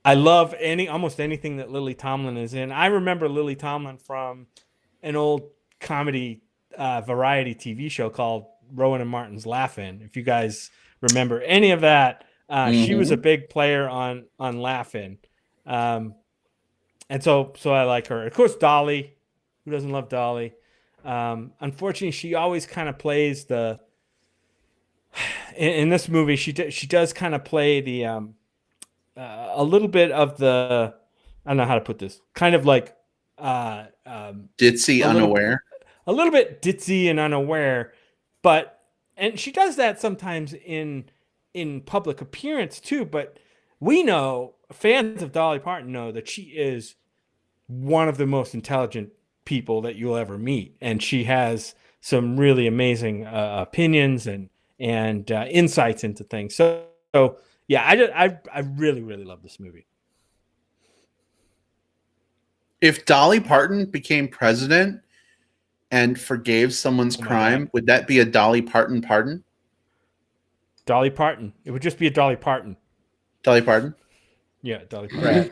I love almost anything that Lily Tomlin is in. I remember Lily Tomlin from an old comedy variety TV show called Rowan and Martin's Laugh-In. If you guys remember any of that, she was a big player on Laugh-In. And so I like her. Of course, Dolly. Who doesn't love Dolly? Unfortunately, she always kind of plays in this movie, she does kind of play the a little bit of the, I don't know how to put this, kind of like ditzy, unaware. A little bit ditzy and unaware, and she does that sometimes in public appearance too. But we know, fans of Dolly Parton know, that she is one of the most intelligent people that you'll ever meet, and she has some really amazing opinions and insights into things. So yeah, I really, really love this movie. If Dolly Parton became president and forgave someone's crime, would that be a Dolly Parton pardon? Dolly Parton. It would just be a Dolly Parton. Dolly Parton? Yeah, Dolly Parton.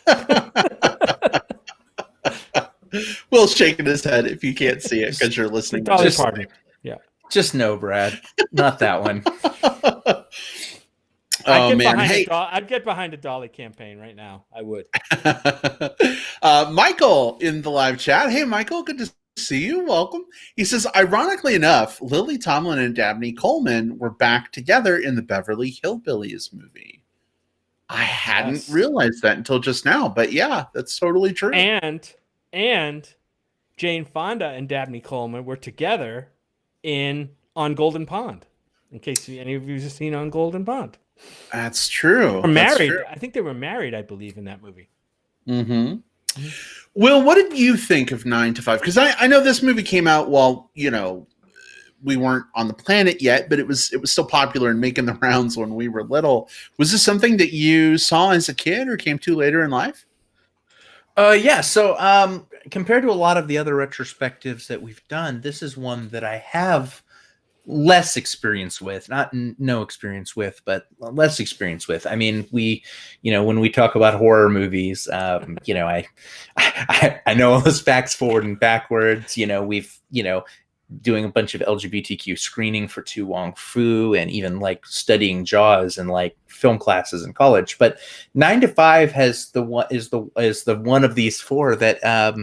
Right. Will's shaking his head if you can't see it because you're listening. Dolly Parton. Yeah. Just no, Brad. Not that one. Oh man! Hey, I'd get behind a Dolly campaign right now. I would. Michael in the live chat. Hey, Michael, good to see you. Welcome. He says, ironically enough, Lily Tomlin and Dabney Coleman were back together in the Beverly Hillbillies movie. I hadn't realized that until just now, but yeah, that's totally true. And Jane Fonda and Dabney Coleman were together on Golden Pond. In case any of you have seen On Golden Pond. That's true. Or married. I think they were married, I believe, in that movie. Mm-hmm. Will, what did you think of 9 to 5? Because I know this movie came out while, we weren't on the planet yet, but it was still popular and making the rounds when we were little. Was this something that you saw as a kid or came to later in life? Yeah. So compared to a lot of the other retrospectives that we've done, this is one that I have less experience with, not no experience with, but less experience with. I mean, when we talk about horror movies, I know all those facts forward and backwards. We've doing a bunch of LGBTQ screening for Tu Wong Fu, and even like studying Jaws and like film classes in college. But 9 to 5 is the one of these four that I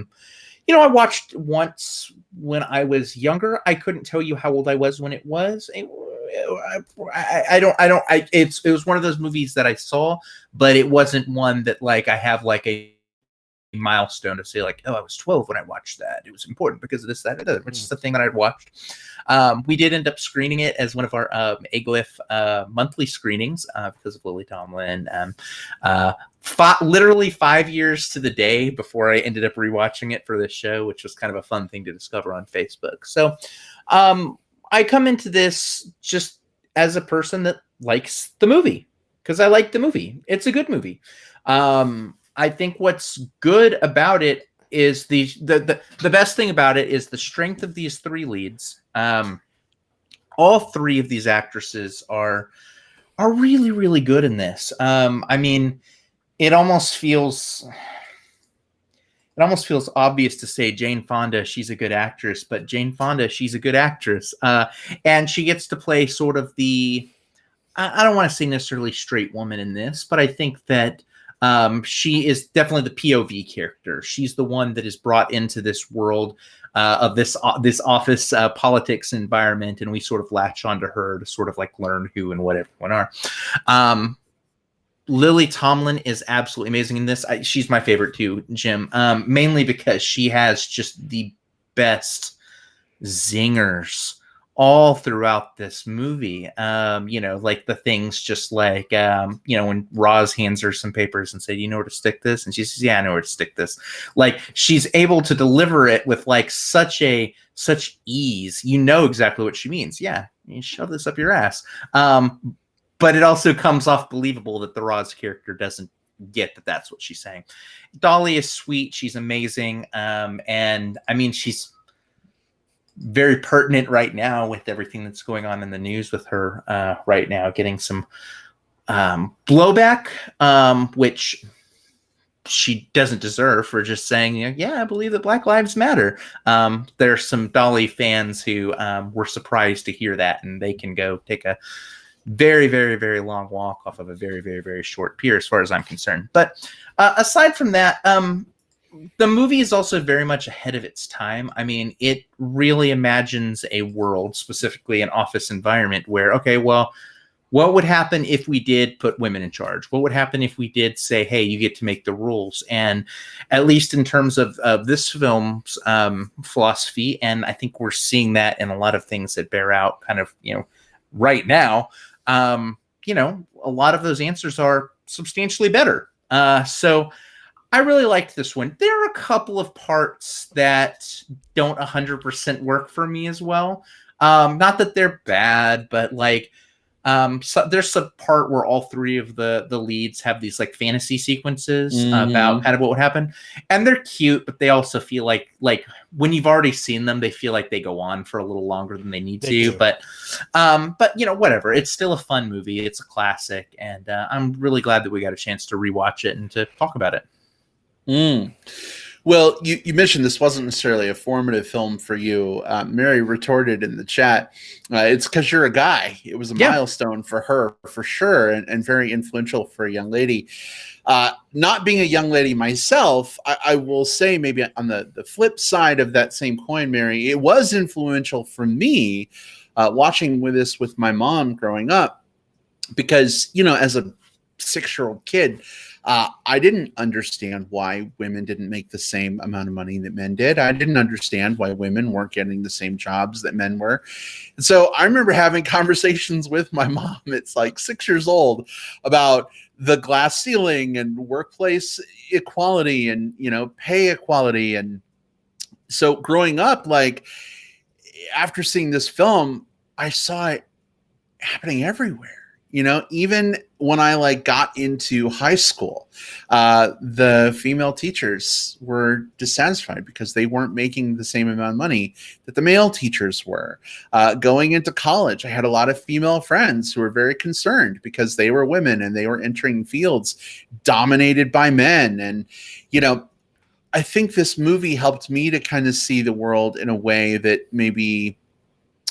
watched once when I was younger. I couldn't tell you how old I was when it was. It was one of those movies that I saw, but it wasn't one that like I have like a milestone to say like, oh, I was 12 when I watched that. It was important because of this, that, and the other, which is the thing that I'd watched. We did end up screening it as one of our AGLIF monthly screenings because of Lily Tomlin. Literally 5 years to the day before I ended up rewatching it for this show, which was kind of a fun thing to discover on Facebook. So I come into this just as a person that likes the movie because I like the movie. It's a good movie. I think what's good about it is the best thing about it is the strength of these three leads. All three of these actresses are really, really good in this. I mean, it almost feels obvious to say Jane Fonda, she's a good actress, but Jane Fonda, she's a good actress. And she gets to play sort of I don't want to say necessarily straight woman in this, but I think that she is definitely the POV character. She's the one that is brought into this world of this office politics environment, and we sort of latch onto her to sort of like learn who and what everyone are. Lily Tomlin is absolutely amazing in this. She's my favorite too, Jim, mainly because she has just the best zingers all throughout this movie. Like the things just like, when Roz hands her some papers and say, you know where to stick this? And she says, yeah, I know where to stick this. Like she's able to deliver it with like such ease. You know exactly what she means. Yeah. You shove this up your ass. But it also comes off believable that the Roz character doesn't get that that's what she's saying. Dolly is sweet. She's amazing. And I mean, she's very pertinent right now with everything that's going on in the news with her right now, getting some blowback, which she doesn't deserve for just saying, yeah, I believe that Black Lives Matter. There's some Dolly fans who were surprised to hear that, and they can go take a very, very, very long walk off of a very, very, very short pier as far as I'm concerned. But aside from that, the movie is also very much ahead of its time. I mean, it really imagines a world, specifically an office environment, where, okay, well, what would happen if we did put women in charge? What would happen if we did say, hey, you get to make the rules? And at least in terms of this film's philosophy, and I think we're seeing that in a lot of things that bear out kind of, right now, a lot of those answers are substantially better. So I really liked this one. There are a couple of parts that don't 100% work for me as well. Not that they're bad, but like, so there's a part where all three of the leads have these like fantasy sequences about kind of what would happen, and they're cute, but they also feel like when you've already seen them, they feel like they go on for a little longer than they need to. But whatever. It's still a fun movie. It's a classic, and I'm really glad that we got a chance to rewatch it and to talk about it. Well, you mentioned this wasn't necessarily a formative film for you. Mary retorted in the chat, it's because you're a guy. It was a milestone for her, for sure, and very influential for a young lady. Not being a young lady myself, I will say maybe on the flip side of that same coin, Mary, it was influential for me watching this with my mom growing up because, as a 6-year-old kid, I didn't understand why women didn't make the same amount of money that men did. I didn't understand why women weren't getting the same jobs that men were. And so I remember having conversations with my mom, it's like 6 years old, about the glass ceiling and workplace equality and, pay equality. And so growing up, like after seeing this film, I saw it happening everywhere. Even when I got into high school, the female teachers were dissatisfied because they weren't making the same amount of money that the male teachers were. Going into college, I had a lot of female friends who were very concerned because they were women and they were entering fields dominated by men. And, I think this movie helped me to kind of see the world in a way that maybe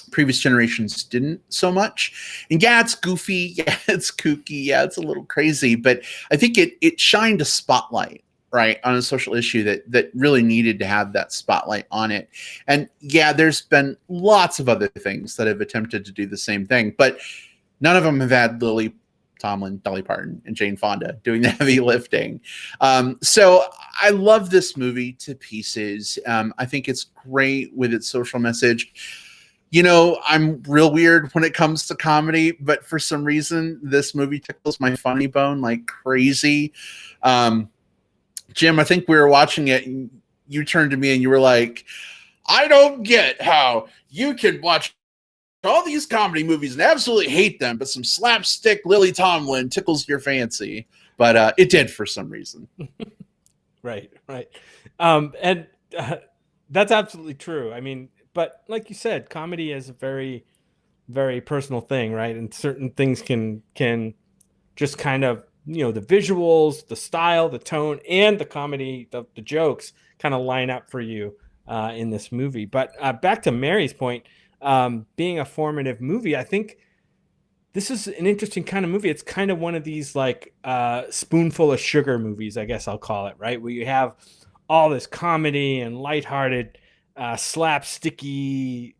previous generations didn't so much. And yeah, it's goofy. Yeah, it's kooky. Yeah, it's a little crazy. But I think it shined a spotlight, right, on a social issue that really needed to have that spotlight on it. And yeah, there's been lots of other things that have attempted to do the same thing, but none of them have had Lily Tomlin, Dolly Parton, and Jane Fonda doing the heavy lifting. So I love this movie to pieces. I think it's great with its social message. I'm real weird when it comes to comedy, but for some reason, this movie tickles my funny bone like crazy. Jim, I think we were watching it, and you turned to me and you were like, I don't get how you can watch all these comedy movies and absolutely hate them, but some slapstick Lily Tomlin tickles your fancy. But it did for some reason. Right. And that's absolutely true. I mean, but like you said, comedy is a very, very personal thing, right? And certain things can just kind of, the visuals, the style, the tone, and the comedy, the jokes kind of line up for you in this movie. But back to Mary's point, being a formative movie, I think this is an interesting kind of movie. It's kind of one of these spoonful of sugar movies, I guess I'll call it, right? Where you have all this comedy and lighthearted slapsticky,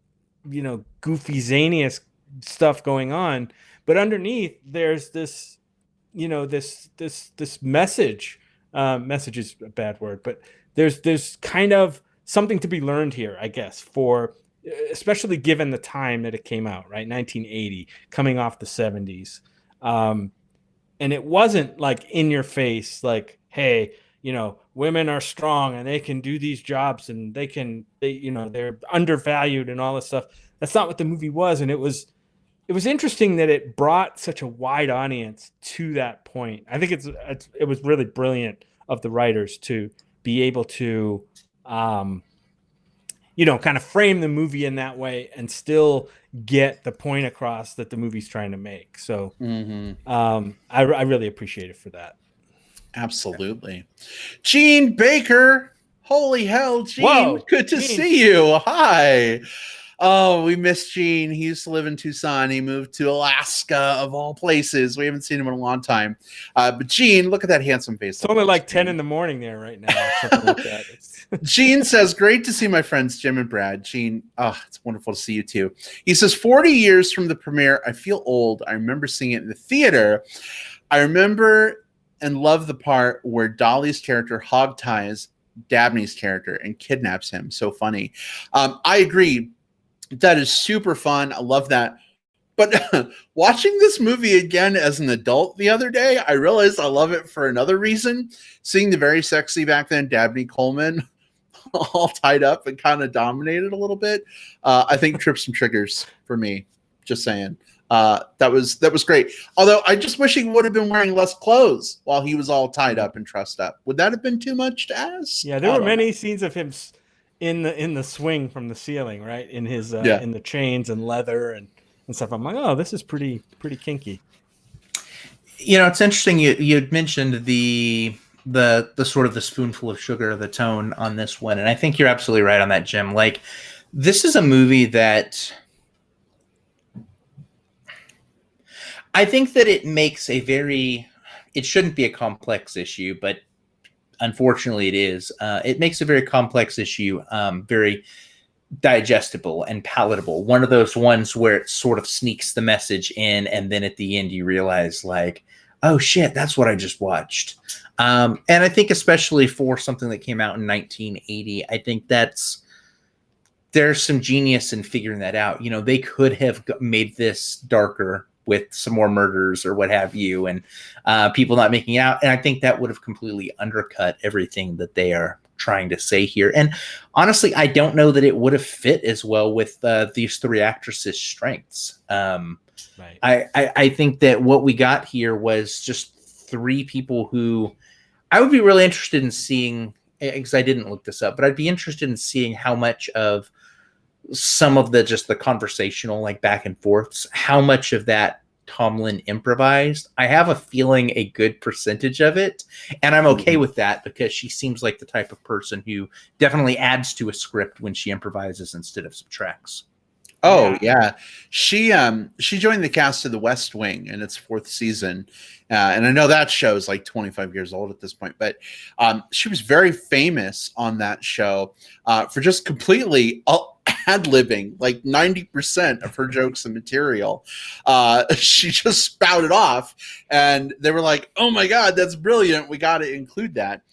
goofy, zaniest stuff going on, but underneath there's this, this message. Message is a bad word, but there's kind of something to be learned here, I guess, for especially given the time that it came out, right? 1980, coming off the 70s, and it wasn't like in your face, like, hey, women are strong and they can do these jobs and they're undervalued and all this stuff. That's not what the movie was. And it was interesting that it brought such a wide audience to that point. I think it was really brilliant of the writers to be able to, kind of frame the movie in that way and still get the point across that the movie's trying to make. So I really appreciate it for that. Absolutely. Gene Baker. Holy hell, Gene. Whoa, good to see you. Hi. Oh, we miss Gene. He used to live in Tucson. He moved to Alaska, of all places. We haven't seen him in a long time. But Gene, look at that handsome face. It's only like 10 in the morning there right now. Something like that. Gene says, great to see my friends Jim and Brad. Gene, it's wonderful to see you too. He says, 40 years from the premiere, I feel old. I remember seeing it in the theater. I remember and love the part where Dolly's character hogties Dabney's character and kidnaps him. So funny. I agree. That is super fun. I love that. But watching this movie again as an adult the other day, I realized I love it for another reason. Seeing the very sexy back then Dabney Coleman all tied up and kind of dominated a little bit, I think tripped some triggers for me. Just saying. That was great. Although I just wish he would have been wearing less clothes while he was all tied up and trussed up. Would that have been too much to ask? Yeah, there were many scenes of him in the swing from the ceiling, right? In his in the chains and leather and stuff. I'm like, oh, this is pretty kinky. It's interesting. You'd mentioned the the sort of the spoonful of sugar, the tone on this one. And I think you're absolutely right on that, Jim. Like, this is a movie that I think that it makes it shouldn't be a complex issue, but unfortunately it is. It makes a very complex issue very digestible and palatable. One of those ones where it sort of sneaks the message in, and then at the end you realize, like, oh shit, that's what I just watched. And I think especially for something that came out in 1980, I think there's some genius in figuring that out. You know, they could have made this darker with some more murders or what have you, and people not making it out. And I think that would have completely undercut everything that they are trying to say here. And honestly, I don't know that it would have fit as well with these three actresses' strengths. Right. I think that what we got here was just three people who I would be really interested in seeing, because I didn't look this up, but I'd be interested in seeing how much of some of the conversational, like, back and forths, how much of that Tomlin improvised. I have a feeling a good percentage of it, and I'm okay with that, because she seems like the type of person who definitely adds to a script when she improvises instead of subtracts. Oh yeah, she joined the cast of The West Wing in its fourth season, and I know that show is like 25 years old at this point. But she was very famous on that show for just completely ad-libbing like 90% of her jokes and material. She just spouted off, and they were like, "Oh my god, that's brilliant! We got to include that."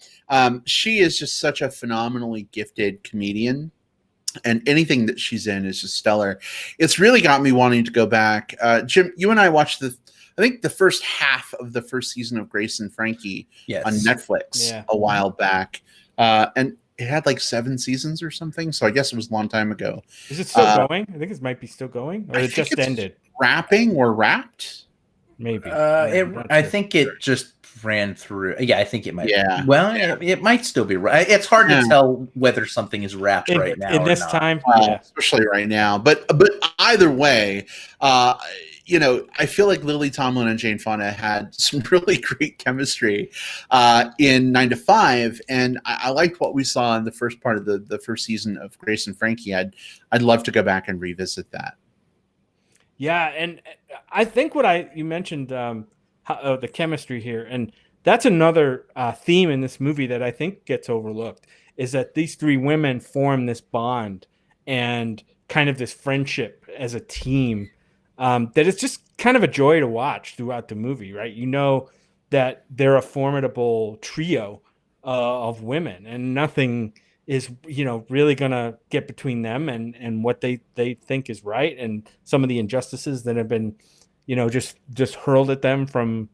She is just such a phenomenally gifted comedian. And anything that she's in is just stellar. It's really got me wanting to go back. Jim, you and I watched I think the first half of the first season of Grace and Frankie on Netflix a while back. And it had like 7 seasons or something. So I guess it was a long time ago. Is it still going? I think it might be still going. Or it just ended. Wrapping or wrapped? Maybe. I think it just ran through. Yeah, I think it might. Yeah. Well, it might still be right. It's hard to tell whether something is wrapped right now. In this time, especially right now. But either way, you know, I feel like Lily Tomlin and Jane Fonda had some really great chemistry in 9 to 5, and I liked what we saw in the first part of the first season of Grace and Frankie. I'd love to go back and revisit that. Yeah, and I think you mentioned the chemistry here, and that's another theme in this movie that I think gets overlooked, is that these three women form this bond and kind of this friendship as a team that is just kind of a joy to watch throughout the movie, right? You know that they're a formidable trio of women, and nothing is, you know, really going to get between them and what they think is right, and some of the injustices that have been, you know, just hurled at them from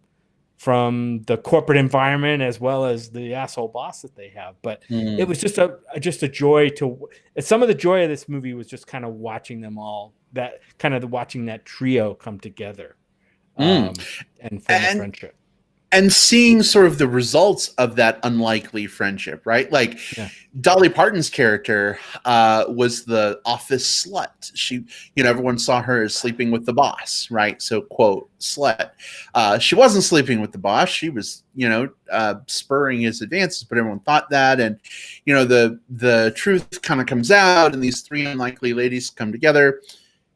the corporate environment, as well as the asshole boss that they have. But it was just a joy to. Some of the joy of this movie was just kind of watching them all, watching that trio come together and form a friendship. And seeing sort of the results of that unlikely friendship, right? Like Dolly Parton's character was the office slut. She, you know, everyone saw her as sleeping with the boss, right? So, quote, slut. She wasn't sleeping with the boss. She was, you know, spurring his advances, but everyone thought that. And, you know, the truth kind of comes out, and these three unlikely ladies come together.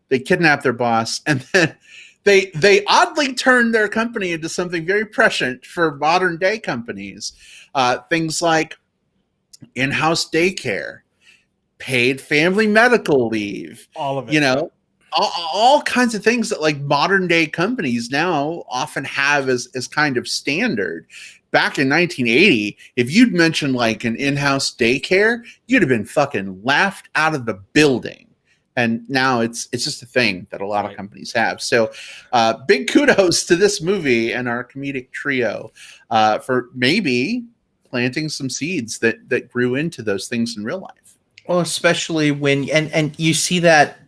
They kidnap their boss, and then they oddly turned their company into something very prescient for modern day companies. Things like in-house daycare, paid family medical leave, all of it. You know, all kinds of things that like modern day companies now often have as kind of standard. Back in 1980, if you'd mentioned like an in-house daycare, you'd have been fucking laughed out of the building. And now it's just a thing that a lot of companies have. So big kudos to this movie and our comedic trio for maybe planting some seeds that grew into those things in real life. Well, especially when and you see that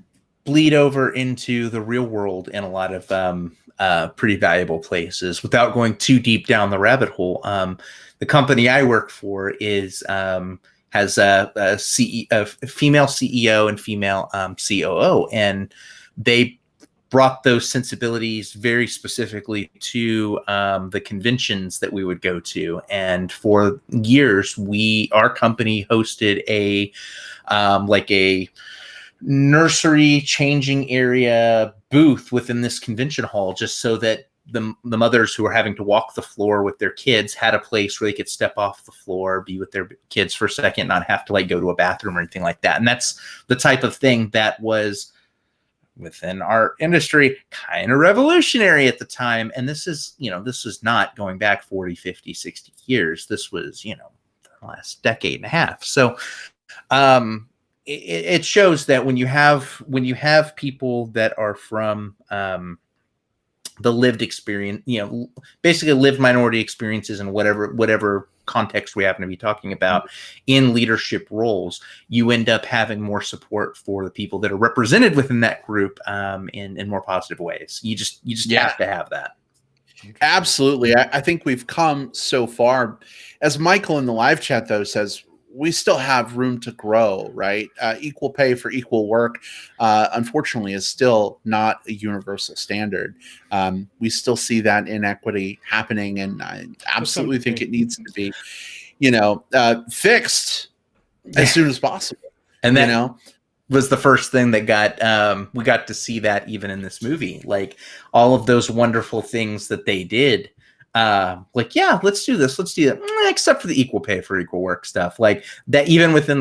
bleed over into the real world in a lot of pretty valuable places. Without going too deep down the rabbit hole, the company I work for has a female CEO and female COO, and they brought those sensibilities very specifically to the conventions that we would go to. And for years, our company hosted a nursery changing area booth within this convention hall, just so that the mothers who were having to walk the floor with their kids had a place where they could step off the floor, be with their kids for a second, not have to go to a bathroom or anything like that. And that's the type of thing that was within our industry kind of revolutionary at the time. And this is not going back 40, 50, 60 years. This was, the last decade and a half. So it shows that when you have people that are from the lived experience, basically lived minority experiences in whatever context we happen to be talking about in leadership roles, you end up having more support for the people that are represented within that group in more positive ways. You just have to have that. Absolutely. I think we've come so far. As Michael in the live chat, though, says, we still have room to grow, right? Equal pay for equal work, unfortunately, is still not a universal standard. We still see that inequity happening, and I absolutely think it needs to be, fixed as soon as possible. And that was the first thing that we got to see that even in this movie, all of those wonderful things that they did. Let's do this, let's do that, except for the equal pay for equal work stuff, that even within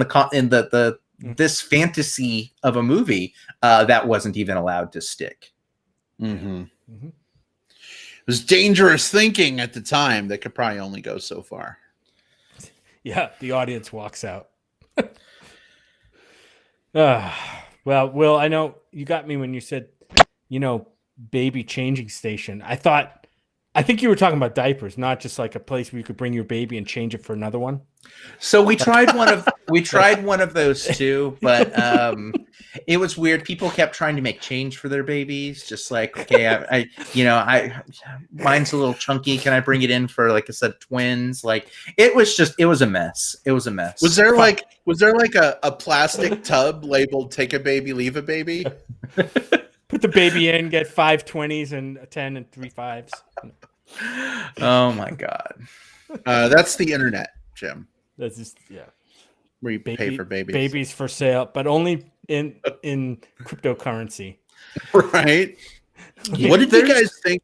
this fantasy of a movie, that wasn't even allowed to stick. Mm-hmm. Mm-hmm. It was dangerous thinking at the time that could probably only go so far. Yeah, the audience walks out. Well, Will, I know you got me when you said, baby changing station. I think you were talking about diapers, not just a place where you could bring your baby and change it for another one. So we tried one of those too, but it was weird. People kept trying to make change for their babies, just okay, mine's a little chunky. Can I bring it in for a set of twins? It was a mess. It was a mess. Was there a plastic tub labeled "Take a baby, leave a baby"? Put the baby in, get 5 20s and a 10 and 3 5s. Oh my God. That's the internet, Jim. That's just where you pay for babies. Babies for sale, but only in cryptocurrency. Right. What did you guys think?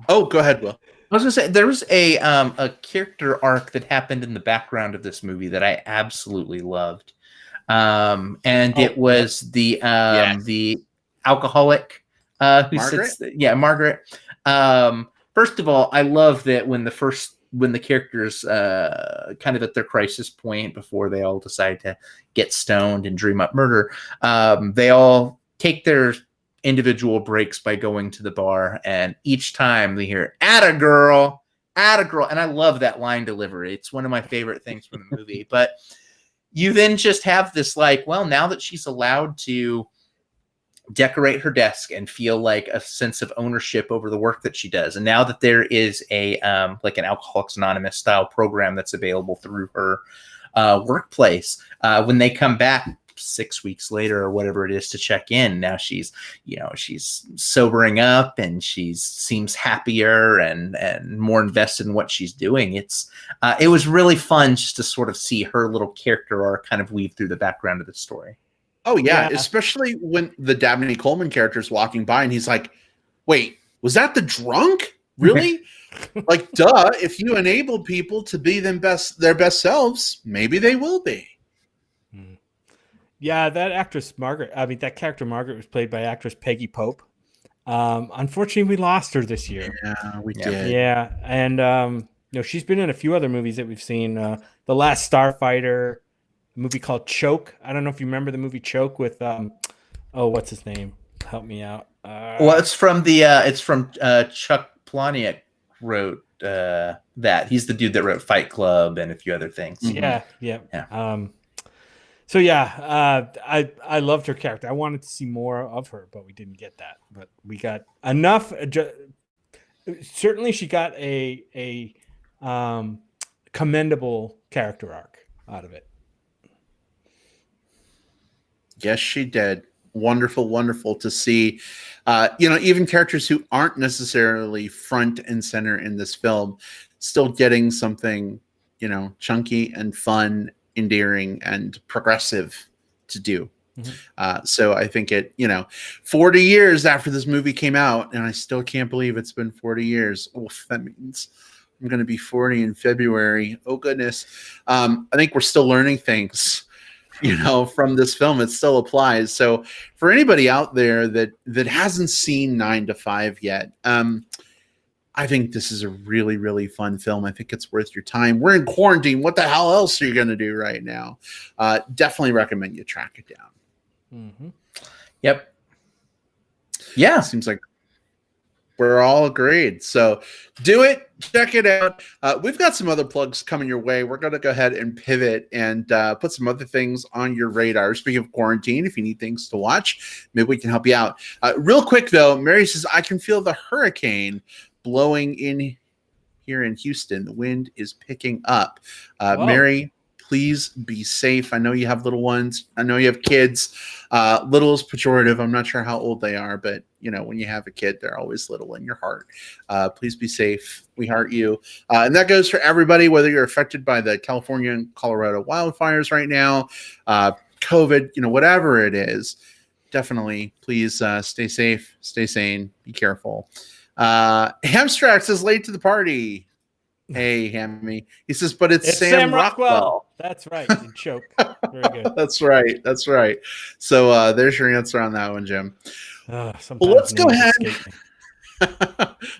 Oh, go ahead, Will. I was gonna say there was a character arc that happened in the background of this movie that I absolutely loved. It was the alcoholic who Margaret? Margaret. First of all, I love that when the characters kind of at their crisis point before they all decide to get stoned and dream up murder, they all take their individual breaks by going to the bar, and each time they hear "Atta girl," and I love that line delivery. It's one of my favorite things from the movie. But you then just have this now that she's allowed to decorate her desk and feel a sense of ownership over the work that she does, and now that there is an Alcoholics Anonymous style program that's available through her workplace, when they come back 6 weeks later or whatever it is to check in, now she's sobering up and she seems happier and more invested in what she's doing. It was really fun just to sort of see her little character arc kind of weave through the background of the story. Oh, yeah, especially when the Dabney Coleman character is walking by and he's like, wait, was that the drunk? Really? Duh, if you enable people to be their best selves, maybe they will be. Yeah, that character Margaret was played by actress Peggy Pope. Unfortunately, we lost her this year. Yeah, we did. Yeah, and she's been in a few other movies that we've seen. The Last Starfighter, a movie called Choke. I don't know if you remember the movie Choke with what's his name? Help me out. It's from Chuck Palahniuk wrote that. He's the dude that wrote Fight Club and a few other things. Yeah. I loved her character. I wanted to see more of her, but we didn't get that. But we got enough. Certainly, she got a commendable character arc out of it. Yes, she did. wonderful to see. Even characters who aren't necessarily front and center in this film still getting something, chunky and fun, endearing, and progressive to do. So I think 40 years after this movie came out, and I still can't believe it's been 40 years. Oof, that means I'm going to be 40 in February. Oh, goodness. I think we're still learning things, from this film. It still applies. So for anybody out there that hasn't seen 9 to 5 yet, I think this is a really, really fun film. I think it's worth your time. We're in quarantine. What the hell else are you going to do right now? Definitely recommend you track it down. Mm-hmm. Yep. Yeah. Seems like we're all agreed. So do it. Check it out. We've got some other plugs coming your way. We're going to go ahead and pivot and put some other things on your radar. Speaking of quarantine, if you need things to watch, maybe we can help you out. Real quick, though, Mary says, I can feel the hurricane blowing in here in Houston. The wind is picking up. Mary, please be safe. I know you have little ones. I know you have kids. Little is pejorative. I'm not sure how old they are, but when you have a kid, they're always little in your heart. Please be safe. We heart you. And that goes for everybody, whether you're affected by the California and Colorado wildfires right now, COVID, whatever it is. Definitely, please stay safe, stay sane, be careful. Hamstrax is late to the party. Hey, Hammy. He says, but it's Sam Rockwell. That's right. You choke. Very good. That's right. So there's your answer on that one, Jim. Well, let's go ahead.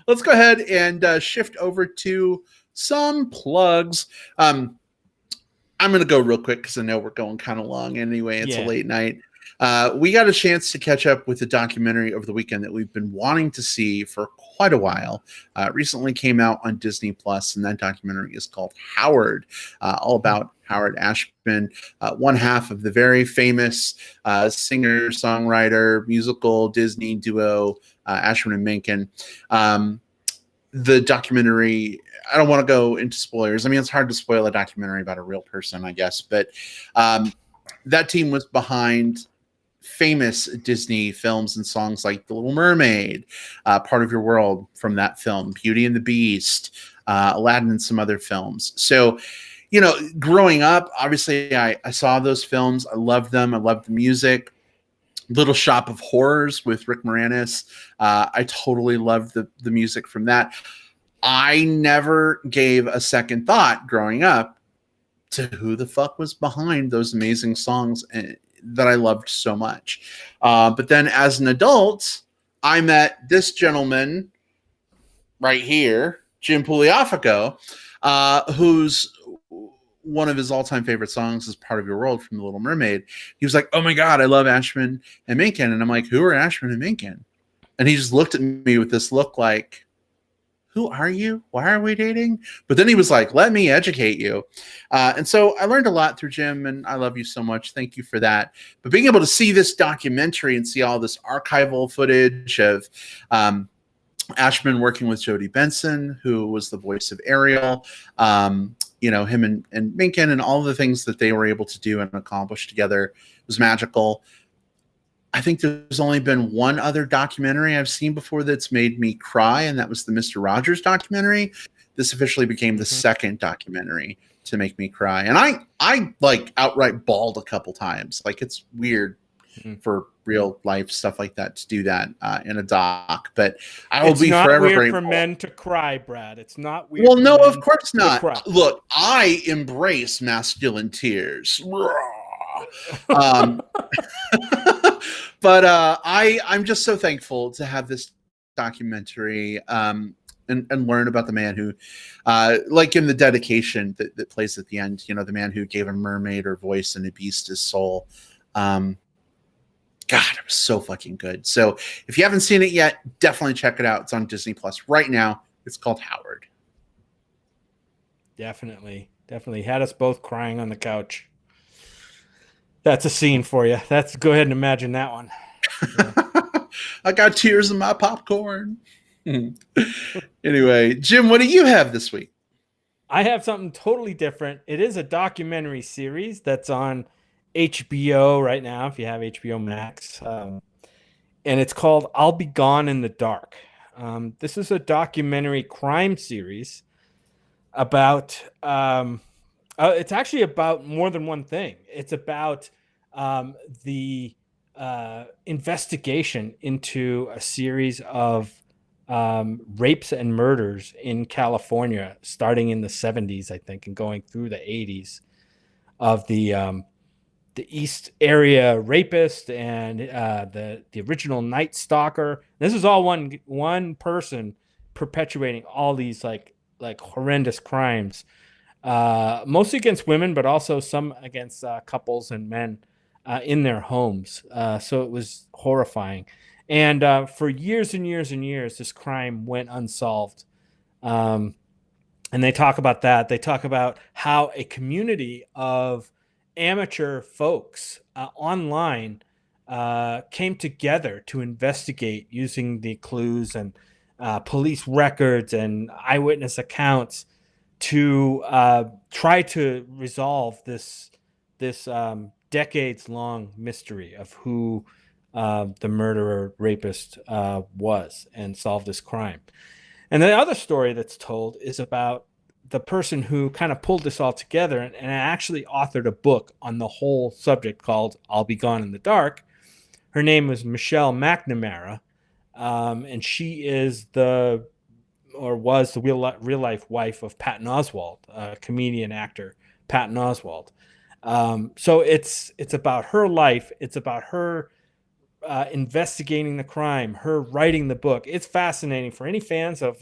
Let's go ahead and shift over to some plugs. I'm going to go real quick because I know we're going kind of long anyway. It's a late night. We got a chance to catch up with the documentary over the weekend that we've been wanting to see for quite a while. It recently came out on Disney Plus, and that documentary is called Howard, all about Howard Ashman, one half of the very famous singer, songwriter, musical Disney duo, Ashman and Menken. The documentary, I don't want to go into spoilers. I mean, it's hard to spoil a documentary about a real person, I guess, but that team was behind famous Disney films and songs like The Little Mermaid, Part of Your World from that film, Beauty and the Beast, Aladdin, and some other films. So, growing up, obviously I saw those films. I loved them. I loved the music. Little Shop of Horrors with Rick Moranis. I totally loved the music from that. I never gave a second thought growing up to who the fuck was behind those amazing songs that I loved so much. But then as an adult, I met this gentleman right here, Jim Pugliafico, who's one of his all-time favorite songs is Part of Your World from The Little Mermaid. He was like, oh my God, I love Ashman and Menken. And I'm like, who are Ashman and Menken? And he just looked at me with this look like, who are you? Why are we dating? But then he was like, let me educate you. And so I learned a lot through Jim, and I love you so much. Thank you for that. But being able to see this documentary and see all this archival footage of Ashman working with Jodie Benson, who was the voice of Ariel, him and Menken, and all the things that they were able to do and accomplish together was magical. I think there's only been one other documentary I've seen before that's made me cry, and that was the Mr. Rogers documentary. This officially became the second documentary to make me cry. And I like outright bawled a couple times. Like, it's weird for real life stuff like that to do that in a doc, but I will be forever grateful. It's not weird for men to cry, Brad. It's not weird. Well, no, of course not. Look, I embrace masculine tears. But I'm just so thankful to have this documentary and learn about the man who, like in the dedication that plays at the end, the man who gave a mermaid her voice and a beast his soul. God, it was so fucking good. So if you haven't seen it yet, definitely check it out. It's on Disney Plus right now. It's called Howard. Definitely had us both crying on the couch. That's a scene for you. Go ahead and imagine that one. Yeah. I got tears in my popcorn. Anyway, Jim, what do you have this week? I have something totally different. It is a documentary series that's on HBO right now, if you have HBO Max. And it's called I'll Be Gone in the Dark. This is a documentary crime series about it's actually about more than one thing. It's about the investigation into a series of rapes and murders in California, starting in the 70s, I think, and going through the 80s, of the East Area rapist and the original Night Stalker. This is all one person perpetuating all these like horrendous crimes, mostly against women, but also some against couples and men in their homes. So it was horrifying. And for years and years and years, this crime went unsolved. And they talk about that. They talk about how a community of amateur folks online came together to investigate using the clues and police records and eyewitness accounts to try to resolve this decades-long mystery of who the murderer rapist was, and solve this crime. And the other story that's told is about the person who kind of pulled this all together and actually authored a book on the whole subject called I'll Be Gone in the Dark. Her name was Michelle McNamara, and she is was the real life wife of Patton Oswalt, comedian actor Patton Oswalt. So it's about her life. It's about her investigating the crime, her writing the book. It's fascinating for any fans of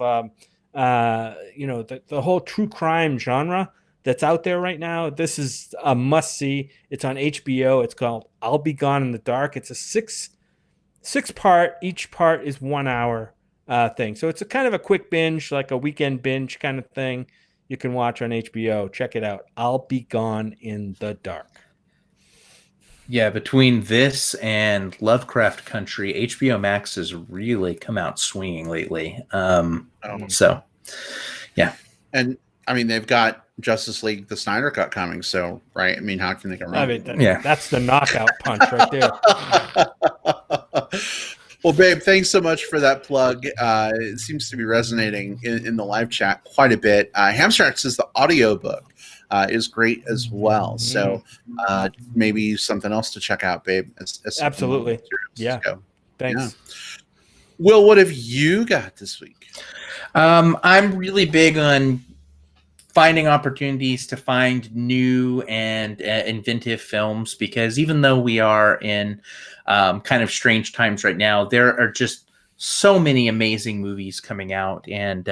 the whole true crime genre that's out there right now. This is a must see. It's on HBO. It's called I'll Be Gone in the Dark. It's a six part. Each part is 1 hour thing. So it's a kind of a quick binge, like a weekend binge kind of thing. You can watch on HBO. Check it out. I'll Be Gone in the Dark. Yeah, between this and Lovecraft Country, HBO Max has really come out swinging lately. So, yeah. And, I mean, they've got Justice League, the Snyder Cut coming, so, right? I mean, how can they go wrong? That's the knockout punch right there. Well, babe, thanks so much for that plug. It seems to be resonating in the live chat quite a bit. Hamster X is the audiobook. Is great as well. So maybe something else to check out, babe. Absolutely. Yeah. Thanks. Yeah. Will, what have you got this week? I'm really big on finding opportunities to find new and inventive films, because even though we are in kind of strange times right now, there are just so many amazing movies coming out. And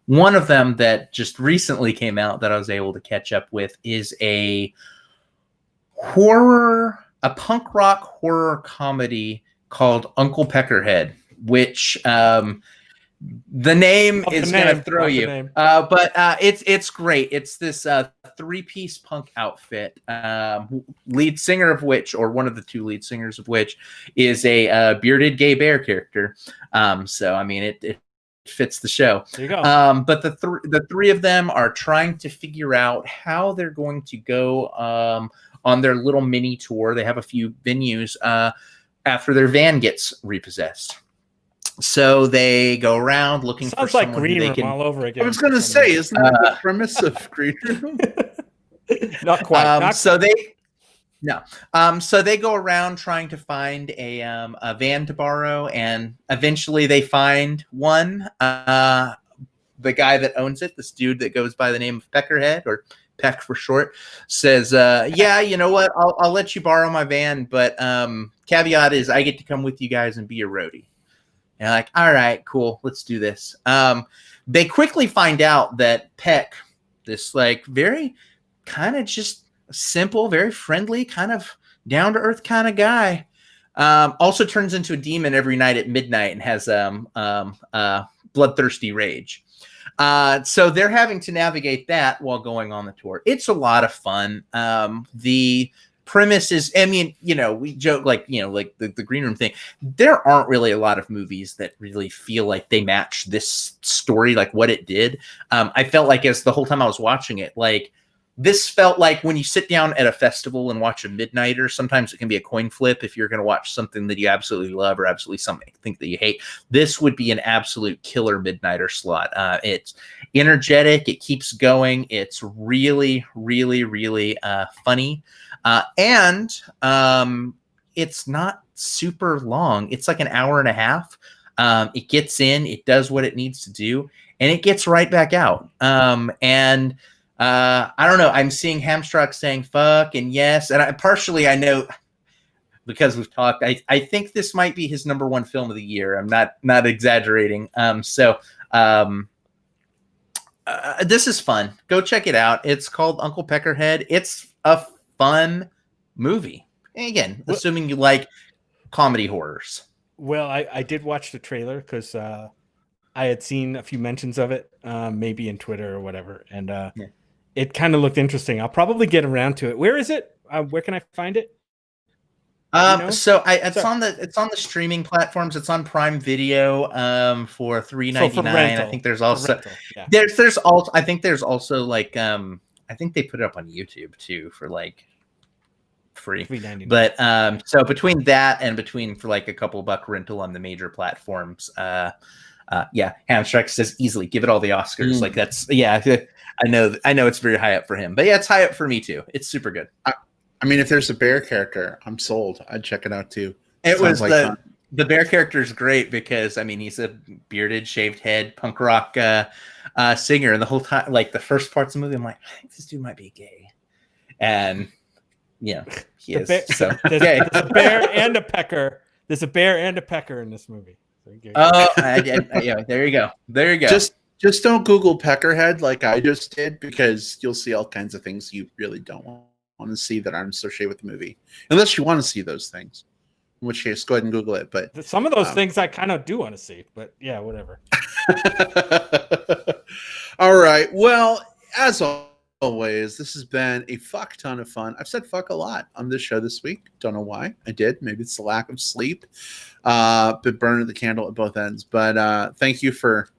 one of them that just recently came out that I was able to catch up with is a punk rock horror comedy called Uncle Peckerhead, which the name is going to throw you. But it's great. It's this three-piece punk outfit, lead singer of which, or one of the two lead singers of which, is a bearded gay bear character. So, I mean, it fits the show. There you go. But the three of them are trying to figure out how they're going to go on their little mini tour. They have a few venues after their van gets repossessed. So they go around looking for someone like Green Room all over again. I was going to say, isn't that the premise of Green Room? Not quite. So they go around trying to find a van to borrow, and eventually they find one. The guy that owns it, this dude that goes by the name of Peckerhead, or Peck for short, says, "Yeah, you know what? I'll let you borrow my van, but caveat is I get to come with you guys and be your roadie." And like, all right, cool, let's do this. They quickly find out that Peck, this like very kind of just simple, very friendly, kind of down to earth kind of guy, also turns into a demon every night at midnight and has bloodthirsty rage. So they're having to navigate that while going on the tour. It's a lot of fun. The premise is, I mean, we joke like the Green Room thing. There aren't really a lot of movies that really feel like they match this story, like what it did. I felt like as the whole time I was watching it, like this felt like when you sit down at a festival and watch a midnighter, sometimes it can be a coin flip if you're going to watch something that you absolutely love or absolutely something that you hate. This would be an absolute killer midnighter slot. It's energetic. It keeps going. It's really, really, really funny. And it's not super long. It's like an hour and a half. It gets in, it does what it needs to do, and it gets right back out. I don't know. I'm seeing Hamstrock saying fuck and yes. And I know because we've talked, I think this might be his number one film of the year. I'm not exaggerating. This is fun. Go check it out. It's called Uncle Peckerhead. It's a fun movie. And again, assuming you like comedy horrors. Well, I did watch the trailer because I had seen a few mentions of it, maybe in Twitter or whatever. And it kind of looked interesting. I'll probably get around to it. Where is it? Where can I find it? It's on the streaming platforms. It's on Prime Video for $3.99. I think there's also I think there's also like I think they put it up on YouTube too for like free. $3.99. But so between that and for like a couple buck rental on the major platforms, Hamstreck says easily give it all the Oscars. Like that's I know it's very high up for him, but yeah, it's high up for me too. It's super good. I mean, if there's a bear character, I'm sold. I'd check it out too. The bear character is great because I mean he's a bearded, shaved head punk rock singer, and the whole time, like the first parts of the movie, I'm like, I think this dude might be gay, and yeah, he is. There's a bear and a pecker. There's a bear and a pecker in this movie. Oh, yeah. There you go. There you go. Just don't Google Peckerhead like I just did, because you'll see all kinds of things you really don't want to see that aren't associated with the movie, unless you want to see those things. In which case, go ahead and Google it. But some of those things I kind of do want to see. But yeah, whatever. All right. Well, as always, this has been a fuck ton of fun. I've said fuck a lot on this show this week. Don't know why I did. Maybe it's the lack of sleep. Been burning the candle at both ends. But thank you for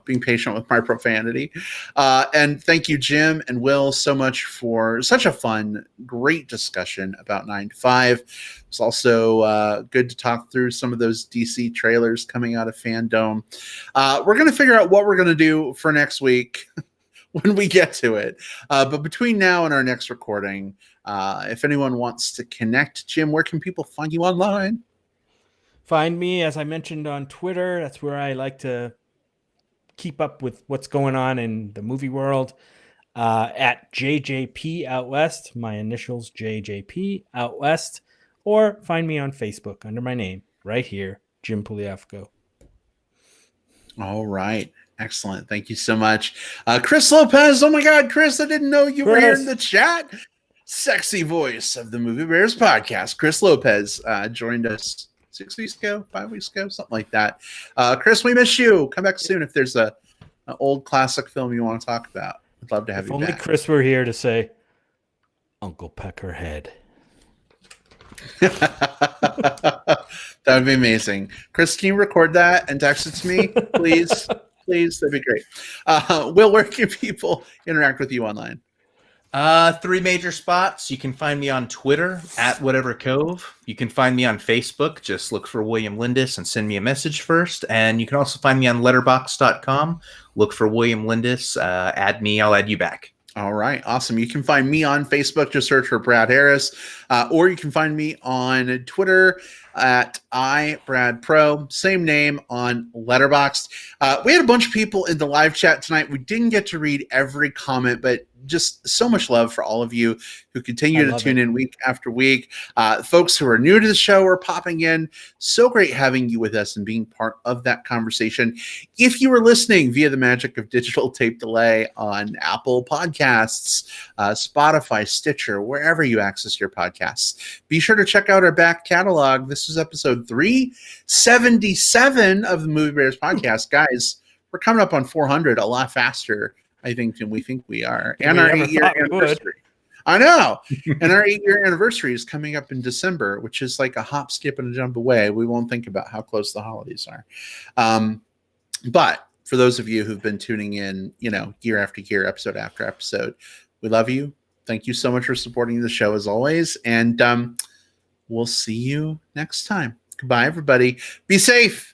being patient with my profanity. And thank you, Jim and Will, so much for such a fun, great discussion about 9 to 5. It's also good to talk through some of those DC trailers coming out of Fandom. We're going to figure out what we're going to do for next week when we get to it. But between now and our next recording, if anyone wants to connect, Jim, where can people find you online? Find me, as I mentioned, on Twitter. That's where I like to keep up with what's going on in the movie world, at JJP Out West, my initials JJP Out West, or find me on Facebook under my name right here, Jim Pugliafico. All right. Excellent. Thank you so much. Chris Lopez. Oh my God, Chris, I didn't know you were here in the chat. Sexy voice of the Movie Bears podcast. Chris Lopez joined us 6 weeks ago, 5 weeks ago, something like that. Chris, we miss you. Come back soon if there's an old classic film you want to talk about. I'd love to have you back. If only Chris were here to say, Uncle Peckerhead. That would be amazing. Chris, can you record that and text it to me, please? Please, that'd be great. Will, where can people interact with you online? 3 major spots. You can find me on Twitter at Whatever Cove. You can find me on Facebook. Just look for William Lindis and send me a message first. And you can also find me on letterboxd.com. Look for William Lindis. Add me. I'll add you back. All right. Awesome. You can find me on Facebook. Just search for Brad Harris. Or you can find me on Twitter at iBradPro. Same name on Letterboxd. We had a bunch of people in the live chat tonight. We didn't get to read every comment, but just so much love for all of you who continue to tune in week after week. Folks who are new to the show are popping in. So great having you with us and being part of that conversation. If you were listening via the magic of digital tape delay on Apple Podcasts, Spotify, Stitcher, wherever you access your podcasts, be sure to check out our back catalog. This is episode 377 of the Movie Bears podcast. Guys, we're coming up on 400 a lot faster, I think, than we think we are. And our 8-year anniversary. I know. And our 8-year anniversary is coming up in December, which is like a hop, skip, and a jump away. We won't think about how close the holidays are. But for those of you who've been tuning in, year after year, episode after episode, We love you. Thank you so much for supporting the show as always. And we'll see you next time. Goodbye, everybody. Be safe.